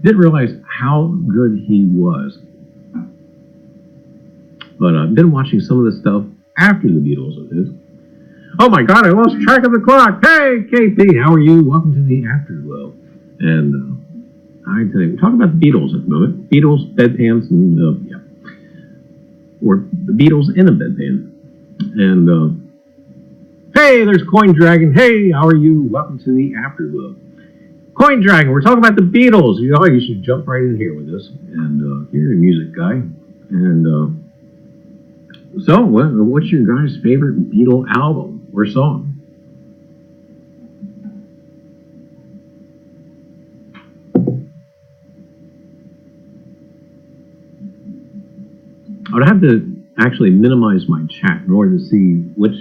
Didn't realize how good he was. But I've been watching some of the stuff after the Beatles of his. Oh my God, I lost track of the clock. Hey, KP, how are you? Welcome to the Afterglow. And I tell you, we're talking about the Beatles at the moment. Beatles, bedpans, and or the Beatles in a bedpan. And hey, there's Coin Dragon. Hey, how are you? Welcome to the Afterglow. Coin Dragon, we're talking about the Beatles. You should jump right in here with us. And you're a music guy. And so, what's your guys' favorite Beatle album or song? I would have to actually minimize my chat in order to see which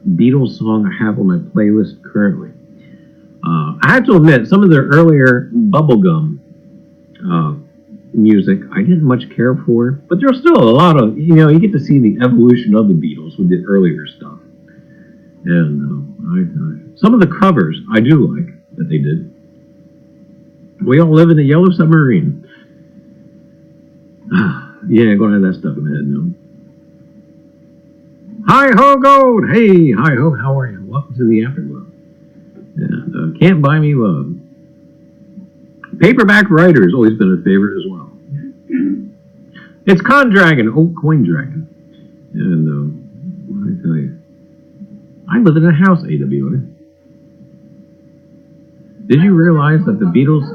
Beatles song I have on my playlist currently. I have to admit, some of their earlier bubblegum music I didn't much care for, but there's still a lot of, you get to see the evolution of the Beatles with the earlier stuff. And some of the covers I do like that they did. We All Live in a Yellow Submarine. Yeah, I'm going to have that stuff in my head now. Hi-ho, Gold! Hey, hi-ho, how are you? Welcome to the Afterglow. And Can't Buy Me Love. Paperback Writer has always been a favorite as well. It's Coin Dragon. Oh, Coin Dragon. And what did I tell you? I live in a house, AWA. Did you realize that the Beatles...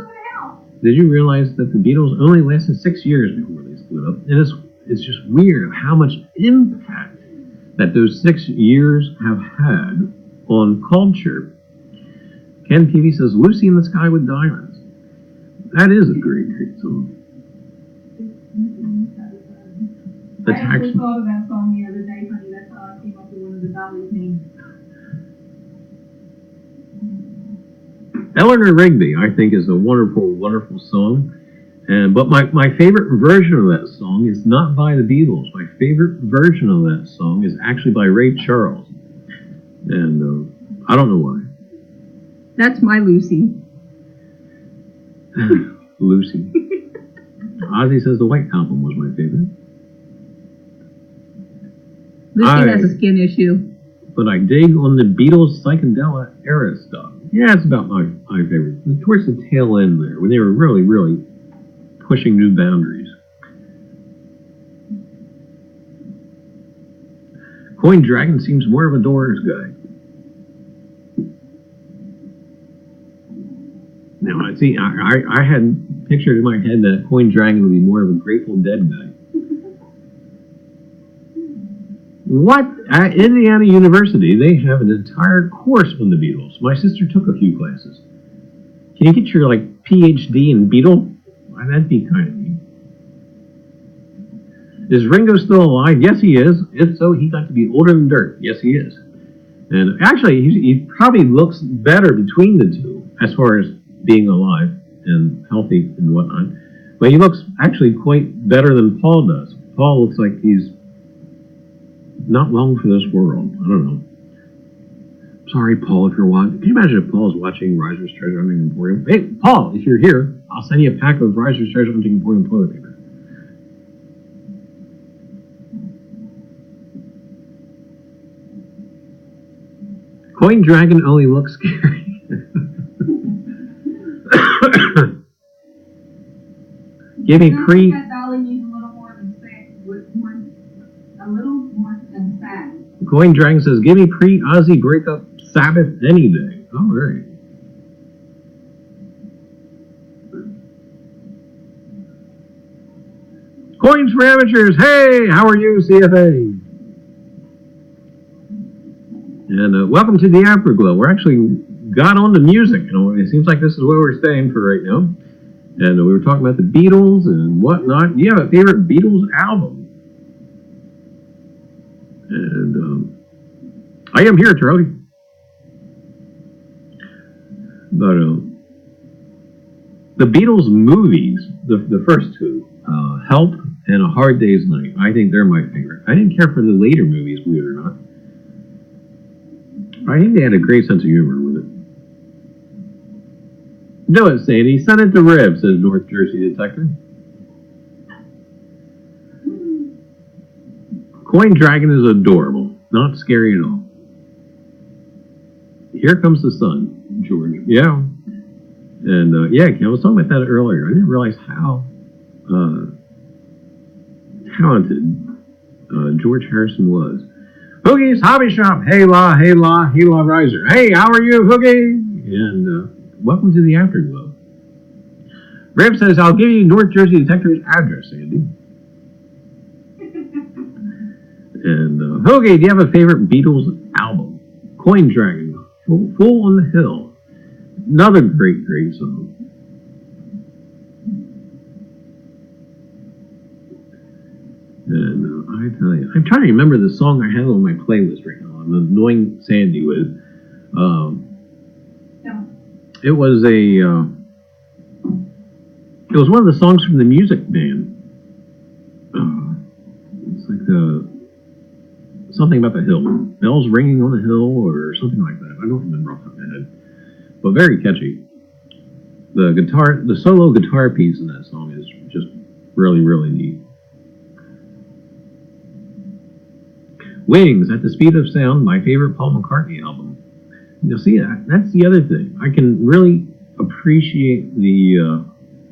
Did you realize that the Beatles only lasted 6 years before they split up? And it's just weird how much impact that those 6 years have had on culture. Ken TV says, Lucy in the Sky with Diamonds. That is a great, great song. I actually thought of that song the other day, honey. That's how I came up with one of the Dolly's names. Eleanor Rigby, I think, is a wonderful, wonderful song. But my favorite version of that song is not by the Beatles. My favorite version of that song is actually by Ray Charles. And I don't know why. That's my Lucy. Lucy. Ozzy says the White Album was my favorite. Lucy has a skin issue. But I dig on the Beatles psychedelic era stuff. Yeah, it's about my favorite. Towards the tail end there, when they were really, really pushing new boundaries. Coin Dragon seems more of a Doors guy. Now, I see, I had pictured in my head that Coin Dragon would be more of a Grateful Dead guy. What? At Indiana University, they have an entire course on the Beatles. My sister took a few classes. Can you get your, like, PhD in Beatle? Why, that'd be kind of neat. Is Ringo still alive? Yes, he is. If so, he got to be older than dirt. Yes, he is. And actually, he probably looks better between the two, as far as being alive and healthy and whatnot. But he looks actually quite better than Paul does. Paul looks like he's not long for this world. I don't know. Sorry, Paul, if you're watching. Can you imagine if Paul's watching Reiser's Treasure Hunting Emporium? Hey, Paul, if you're here, I'll send you a pack of Reiser's Treasure Hunting Emporium toilet paper. Coin Dragon only looks scary. Give me pre. That dolly needs a little more than a little more than sad. Coin Dragon says, give me pre-Ozzy breakup Sabbath any day. All right. Coins for amateurs. Hey, how are you, CFA? And welcome to the Afterglow. We're actually got on to music. You know, it seems like this is where we're staying for right now. And we were talking about the Beatles and whatnot. You have a favorite Beatles album? And I am here, Charlie. But the Beatles movies, the first two, Help and A Hard Day's Night, I think they're my favorite. I didn't care for the later movies, believe it or not. I think they had a great sense of humor with it. Do it, Sadie. Send it to Rib, says North Jersey Detective. Coin Dragon is adorable. Not scary at all. Here comes the sun, George. Yeah. And, yeah, I was talking about that earlier. I didn't realize how talented George Harrison was. Hoogie's Hobby Shop. Hey, la, hey, la, hey, la, Reiser. Hey, how are you, Hoogie? And welcome to the Afterglow. Rib says, I'll give you North Jersey Detective's address, Andy. And Hoogie, do you have a favorite Beatles album? Coin Dragon, Fool on the Hill. Another great, great song. And I tell you, I'm trying to remember the song I have on my playlist right now. I'm annoying Sandy with. It was one of the songs from the Music Man. It's like something about the hill, bells ringing on the hill, or something like that. I don't remember off the top of my head, but very catchy. The solo guitar piece in that song is just really, really neat. Wings, At the Speed of Sound, my favorite Paul McCartney album. You'll see that's the other thing. I can really appreciate the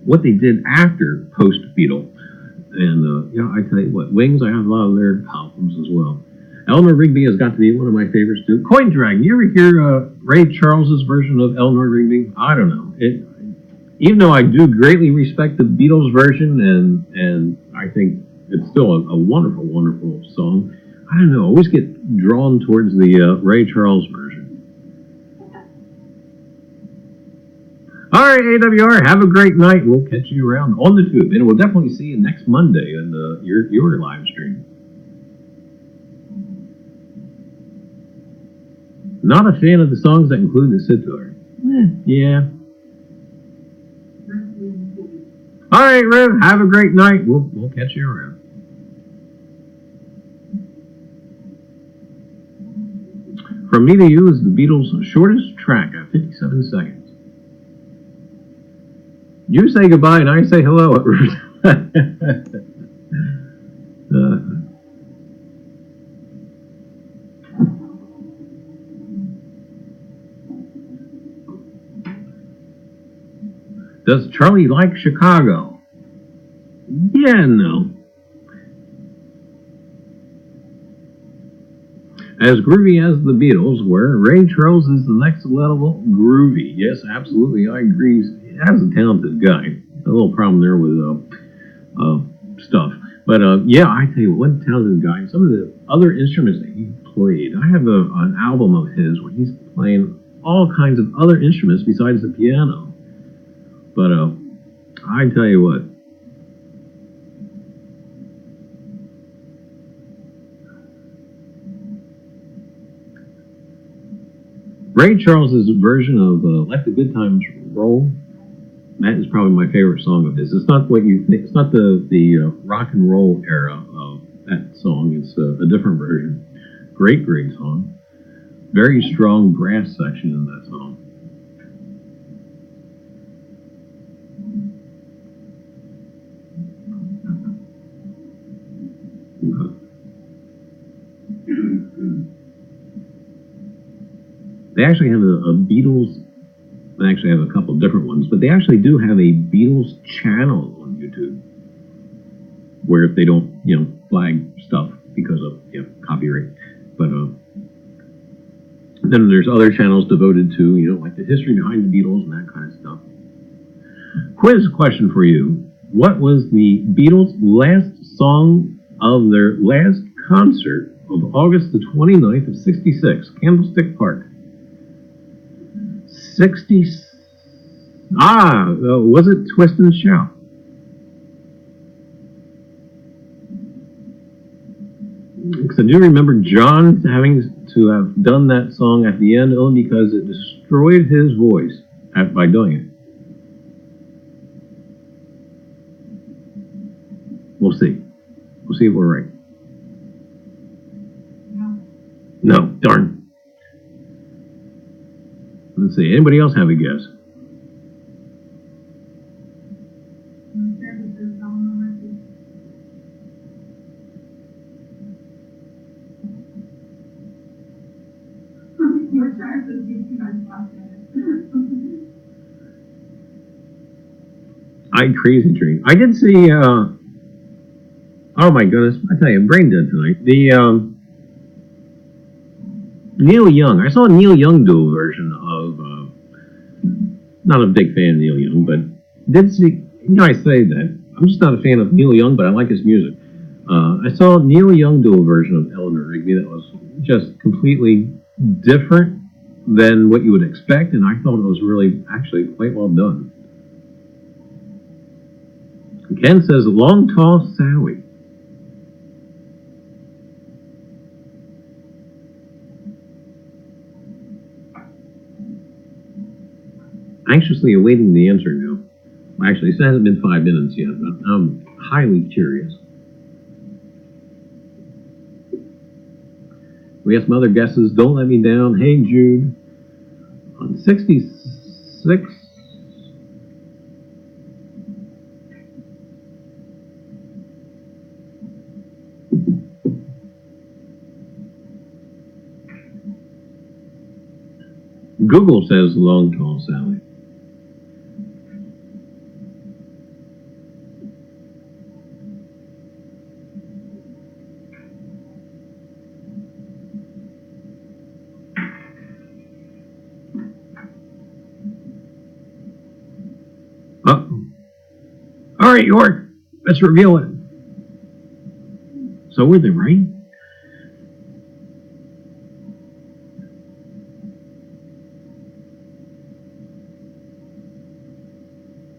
what they did after post Beatle. And yeah, I tell you what, Wings, I have a lot of their albums as well. Eleanor Rigby has got to be one of my favorites too. Coin Dragon, you ever hear Ray Charles's version of Eleanor Rigby? I don't know. Even though I do greatly respect the Beatles version, and I think it's still a wonderful, wonderful song, I don't know, I always get drawn towards the Ray Charles version. All right, AWR, have a great night. We'll catch you around on the tube, and we'll definitely see you next Monday in your live stream. Not a fan of the songs that include the sitar. Yeah. All right, Rev, have a great night. We'll catch you around. From Me to You is the Beatles' shortest track at 57 seconds. You say goodbye and I say hello at Does Charlie like Chicago? Yeah, no. As groovy as the Beatles were, Ray Charles is the next level groovy. Yes, absolutely, I agree. As a talented guy. A little problem there with stuff. But yeah, I tell you, one talented guy. Some of the other instruments that he played. I have an album of his where he's playing all kinds of other instruments besides the piano. But I tell you what. Ray Charles's version of "Let the Good Times Roll," that is probably my favorite song of his. It's not what you think. It's not the rock and roll era of that song. It's a different version. Great song. Very strong brass section in that song. They actually have a Beatles. They actually have a couple of different ones, but they actually do have a Beatles channel on YouTube where they don't, flag stuff because of copyright. But then there's other channels devoted to, like the history behind the Beatles and that kind of stuff. Quiz question for you: what was the Beatles' last song of their last concert of August the 29th of '66, Candlestick Park? Was it Twist and Shout? Because I do remember John having to have done that song at the end only because it destroyed his voice by doing it. We'll see. We'll see if we're right. No, darn. Let's see. Anybody else have a guess? Crazy Train. I did see. Oh my goodness! I tell you, I'm brain dead tonight. The Neil Young. I saw a Neil Young do a version of. Not a big fan of Neil Young, but did see. I say that I'm just not a fan of Neil Young, but I like his music. I saw Neil Young do a version of Eleanor Rigby that was just completely different than what you would expect, and I thought it was really actually quite well done. Ken says, "Long Tall Sally." Anxiously awaiting the answer now. Actually, it hasn't been 5 minutes yet, but I'm highly curious. We have some other guesses. Don't Let Me Down. Hey Jude. On 66. Google says Long Tall Sally. All right, York, let's reveal it. So were they right?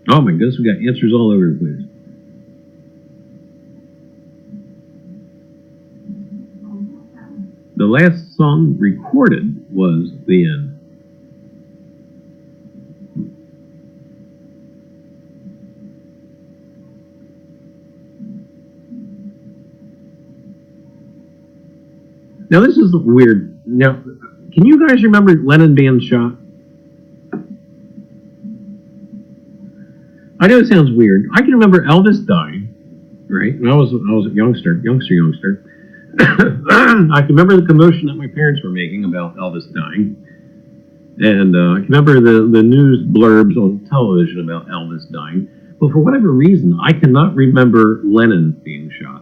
Oh my goodness, we got answers all over the place. The last song recorded was The End. Now this is weird. Now, can you guys remember Lennon being shot? I know it sounds weird. I can remember Elvis dying, right? And I was a youngster. I can remember the commotion that my parents were making about Elvis dying. And I can remember the news blurbs on television about Elvis dying. But for whatever reason, I cannot remember Lennon being shot.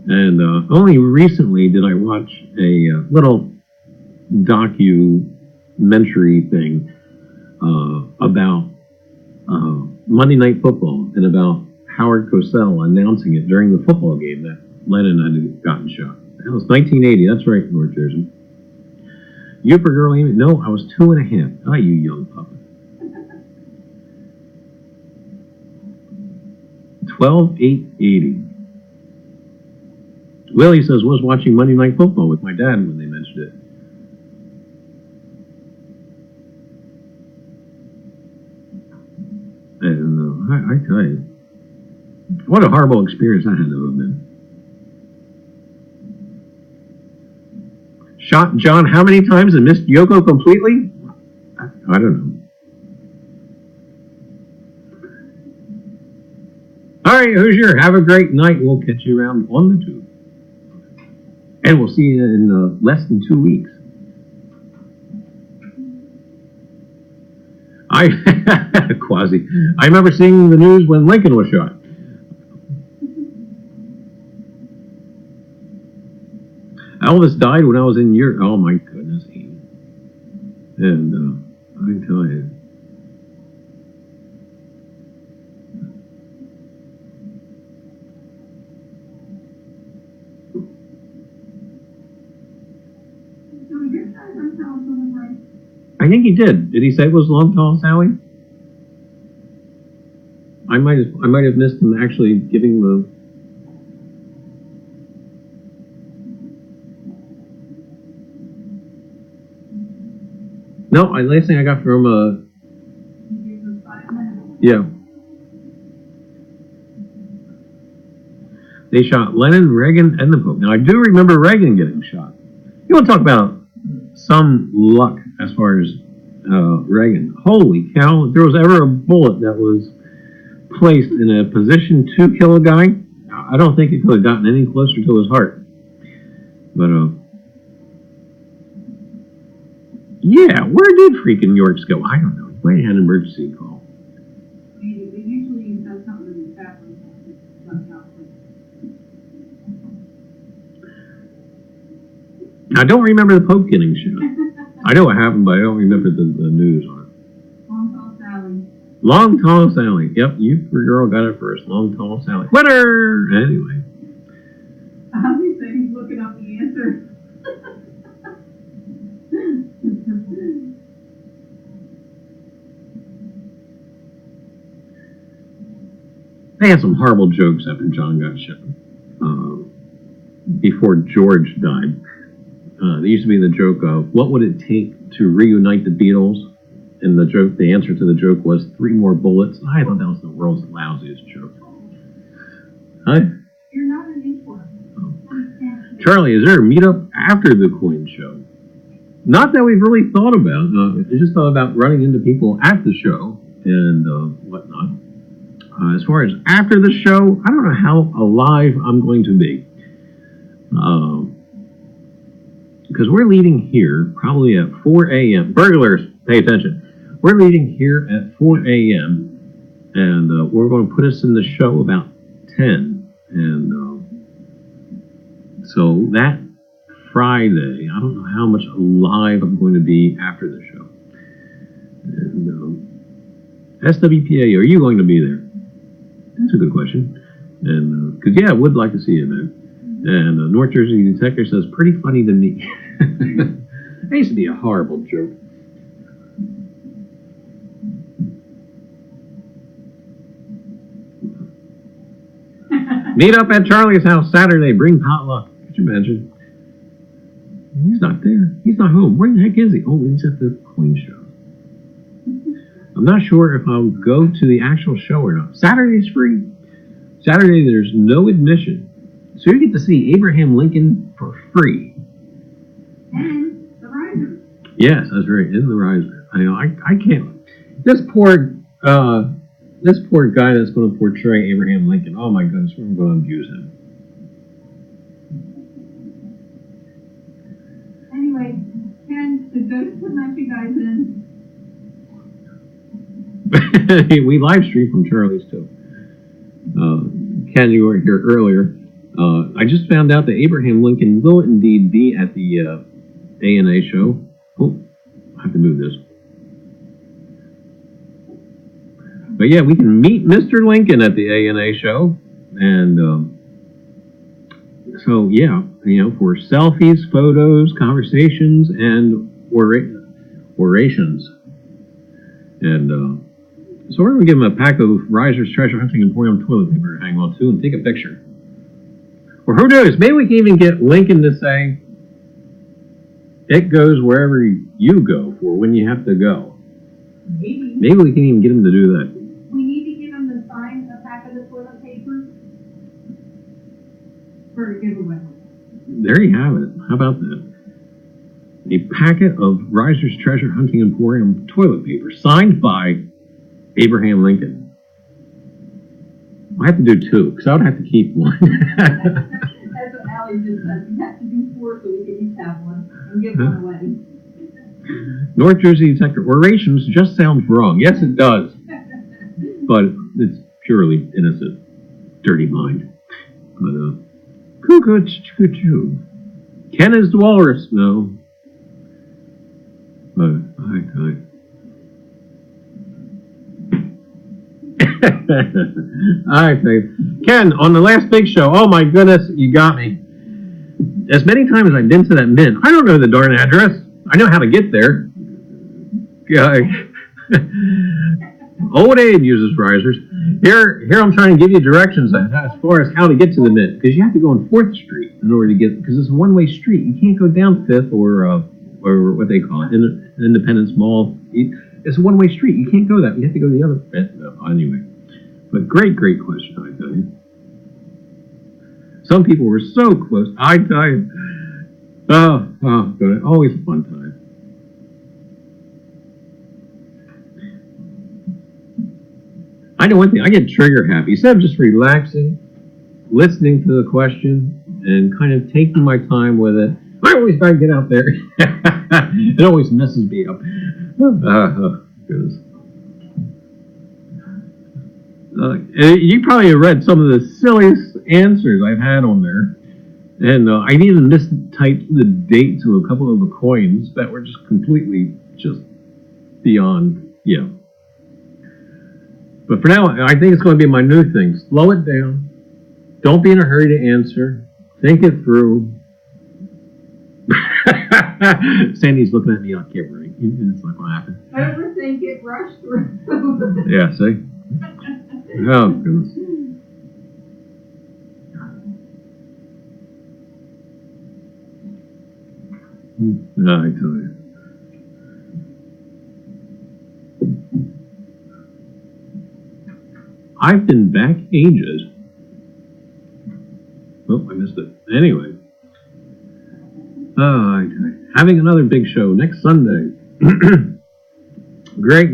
And only recently did I watch a little documentary thing about Monday Night Football and about Howard Cosell announcing it during the football game that Lennon had gotten shot. That was 1980. That's right, North Jersey. You for girl, Amy? No, I was 2.5. Ah, you young puppet. 12/8/80. Willie says, was watching Monday Night Football with my dad when they mentioned it. And I tell you, what a horrible experience that had to have been. Shot John how many times and missed Yoko completely? I don't know. All right, Hoosier, have a great night. We'll catch you around on the tube. And we'll see you in less than 2 weeks. Quasi. I remember seeing the news when Lincoln was shot. Elvis died when I was in Europe. Oh my goodness. And I can tell you. I think he did. Did he say it was Long Tall Sally? I might have missed him actually giving the. No, last thing I got from yeah. They shot Lennon, Reagan, and the Pope. Now I do remember Reagan getting shot. You want to talk about some luck as far as Reagan. Holy cow, if there was ever a bullet that was placed in a position to kill a guy, I don't think it could have gotten any closer to his heart. But, yeah, where did freaking Yorks go? I don't know. He might have had an emergency call. Usually that's something in the bathroom. I don't remember the Pope getting shot. I know what happened, but I don't remember the news on it. Long Tall Sally. Long Tall Sally. Yep, you girl got it first. Long Tall Sally. Winner! Anyway. I was saying he's looking up the answer. They had some horrible jokes after John got shot. Before George died. There used to be the joke of, what would it take to reunite the Beatles? And the answer to the joke was 3 more bullets. I thought that was the world's lousiest joke. Huh? You're not an Newport. Oh. Charlie, is there a meetup after the coin show? Not that we've really thought about. I just thought about running into people at the show and whatnot. As far as after the show, I don't know how alive I'm going to be. Because we're leaving here probably at 4 a.m. Burglars, pay attention. We're leaving here at 4 a.m. and we're going to put us in the show about 10. And so that Friday, I don't know how much alive I'm going to be after the show. And SWPA, are you going to be there? That's a good question. And because yeah, I would like to see you, man. And North Jersey Detective says, pretty funny to me. That used to be a horrible joke. Meet up at Charlie's house Saturday. Bring potluck. Could you imagine? He's not there. He's not home. Where the heck is he? Oh, he's at the coin show. I'm not sure if I'll go to the actual show or not. Saturday's free. Saturday, there's no admission. So you get to see Abraham Lincoln for free. And the Reiser. Yes, that's right, in the Reiser. I can't. This poor guy that's going to portray Abraham Lincoln. Oh my goodness, we're going to abuse him. Anyway, Ken, the ghost would let you guys in. We live stream from Charlie's too. Ken, you were here earlier. I just found out that Abraham Lincoln will indeed be at the ANA show. Oh, I have to move this. But yeah, we can meet Mr. Lincoln at the ANA show, and so yeah, for selfies, photos, conversations, and orations. And so we're going to give him a pack of Reiser's Treasure Hunting Emporium toilet paper to hang on to and take a picture. Or who knows, maybe we can even get Lincoln to say, it goes wherever you go for when you have to go. Maybe we can even get him to do that. We need to get him to sign a pack of the toilet paper for a giveaway. There you have it. How about that? A packet of Reiser's Treasure Hunting Emporium toilet paper signed by Abraham Lincoln. I have to do two, because I would have to keep one. That's what Allie just said. We have to do 4 so we can each have one and give one away. North Jersey Sector orations just sounds wrong. Yes, it does. But it's purely innocent, dirty mind. But, cuckoo. Ken is the walrus. No. But, I think Ken, on the last big show, oh my goodness, you got me. As many times as I've been to that mint, I don't know the darn address. I know how to get there. Old Abe uses risers. Here I'm trying to give you directions as far as how to get to the mint, because you have to go on 4th Street in order to get, because it's a one-way street. You can't go down 5th or what they call it, Independence Mall. It's a one-way street. You can't go that. You have to go the other bit. No, anyway. But great question, I tell you. Some people were so close. I tell you. Oh, good. Always a fun time. I know one thing. I get trigger happy. Instead of just relaxing, listening to the question, and kind of taking my time with it, I always try to get out there. It always messes me up. Goodness. You probably have read some of the silliest answers I've had on there. And I even mistyped the date to a couple of the coins that were just completely beyond, yeah. But for now, I think it's going to be my new thing. Slow it down. Don't be in a hurry to answer. Think it through. Sandy's looking at me on camera. It's not going to happen. Overthink it, rush through. Yeah, see? Oh, goodness. No, I tell you. I've been back ages. Oh, I missed it. Anyway. Having another big show next Sunday. Great.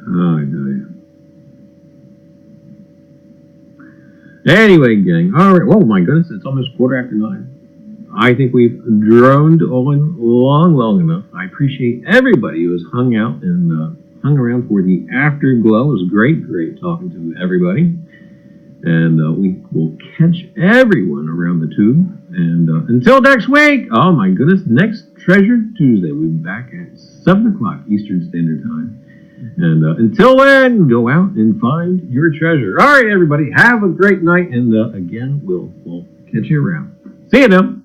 Oh, I tell you. Anyway, gang. All right. Oh, my goodness. It's almost 9:15. I think we've droned on long enough. I appreciate everybody who has hung out and hung around for the afterglow. It was great talking to everybody. And we will catch everyone around the tube. And until next week, oh my goodness, next Treasure Tuesday, we'll be back at 7 o'clock Eastern Standard Time. And until then, go out and find your treasure. All right, everybody, have a great night. And again, we'll catch you around. See you now.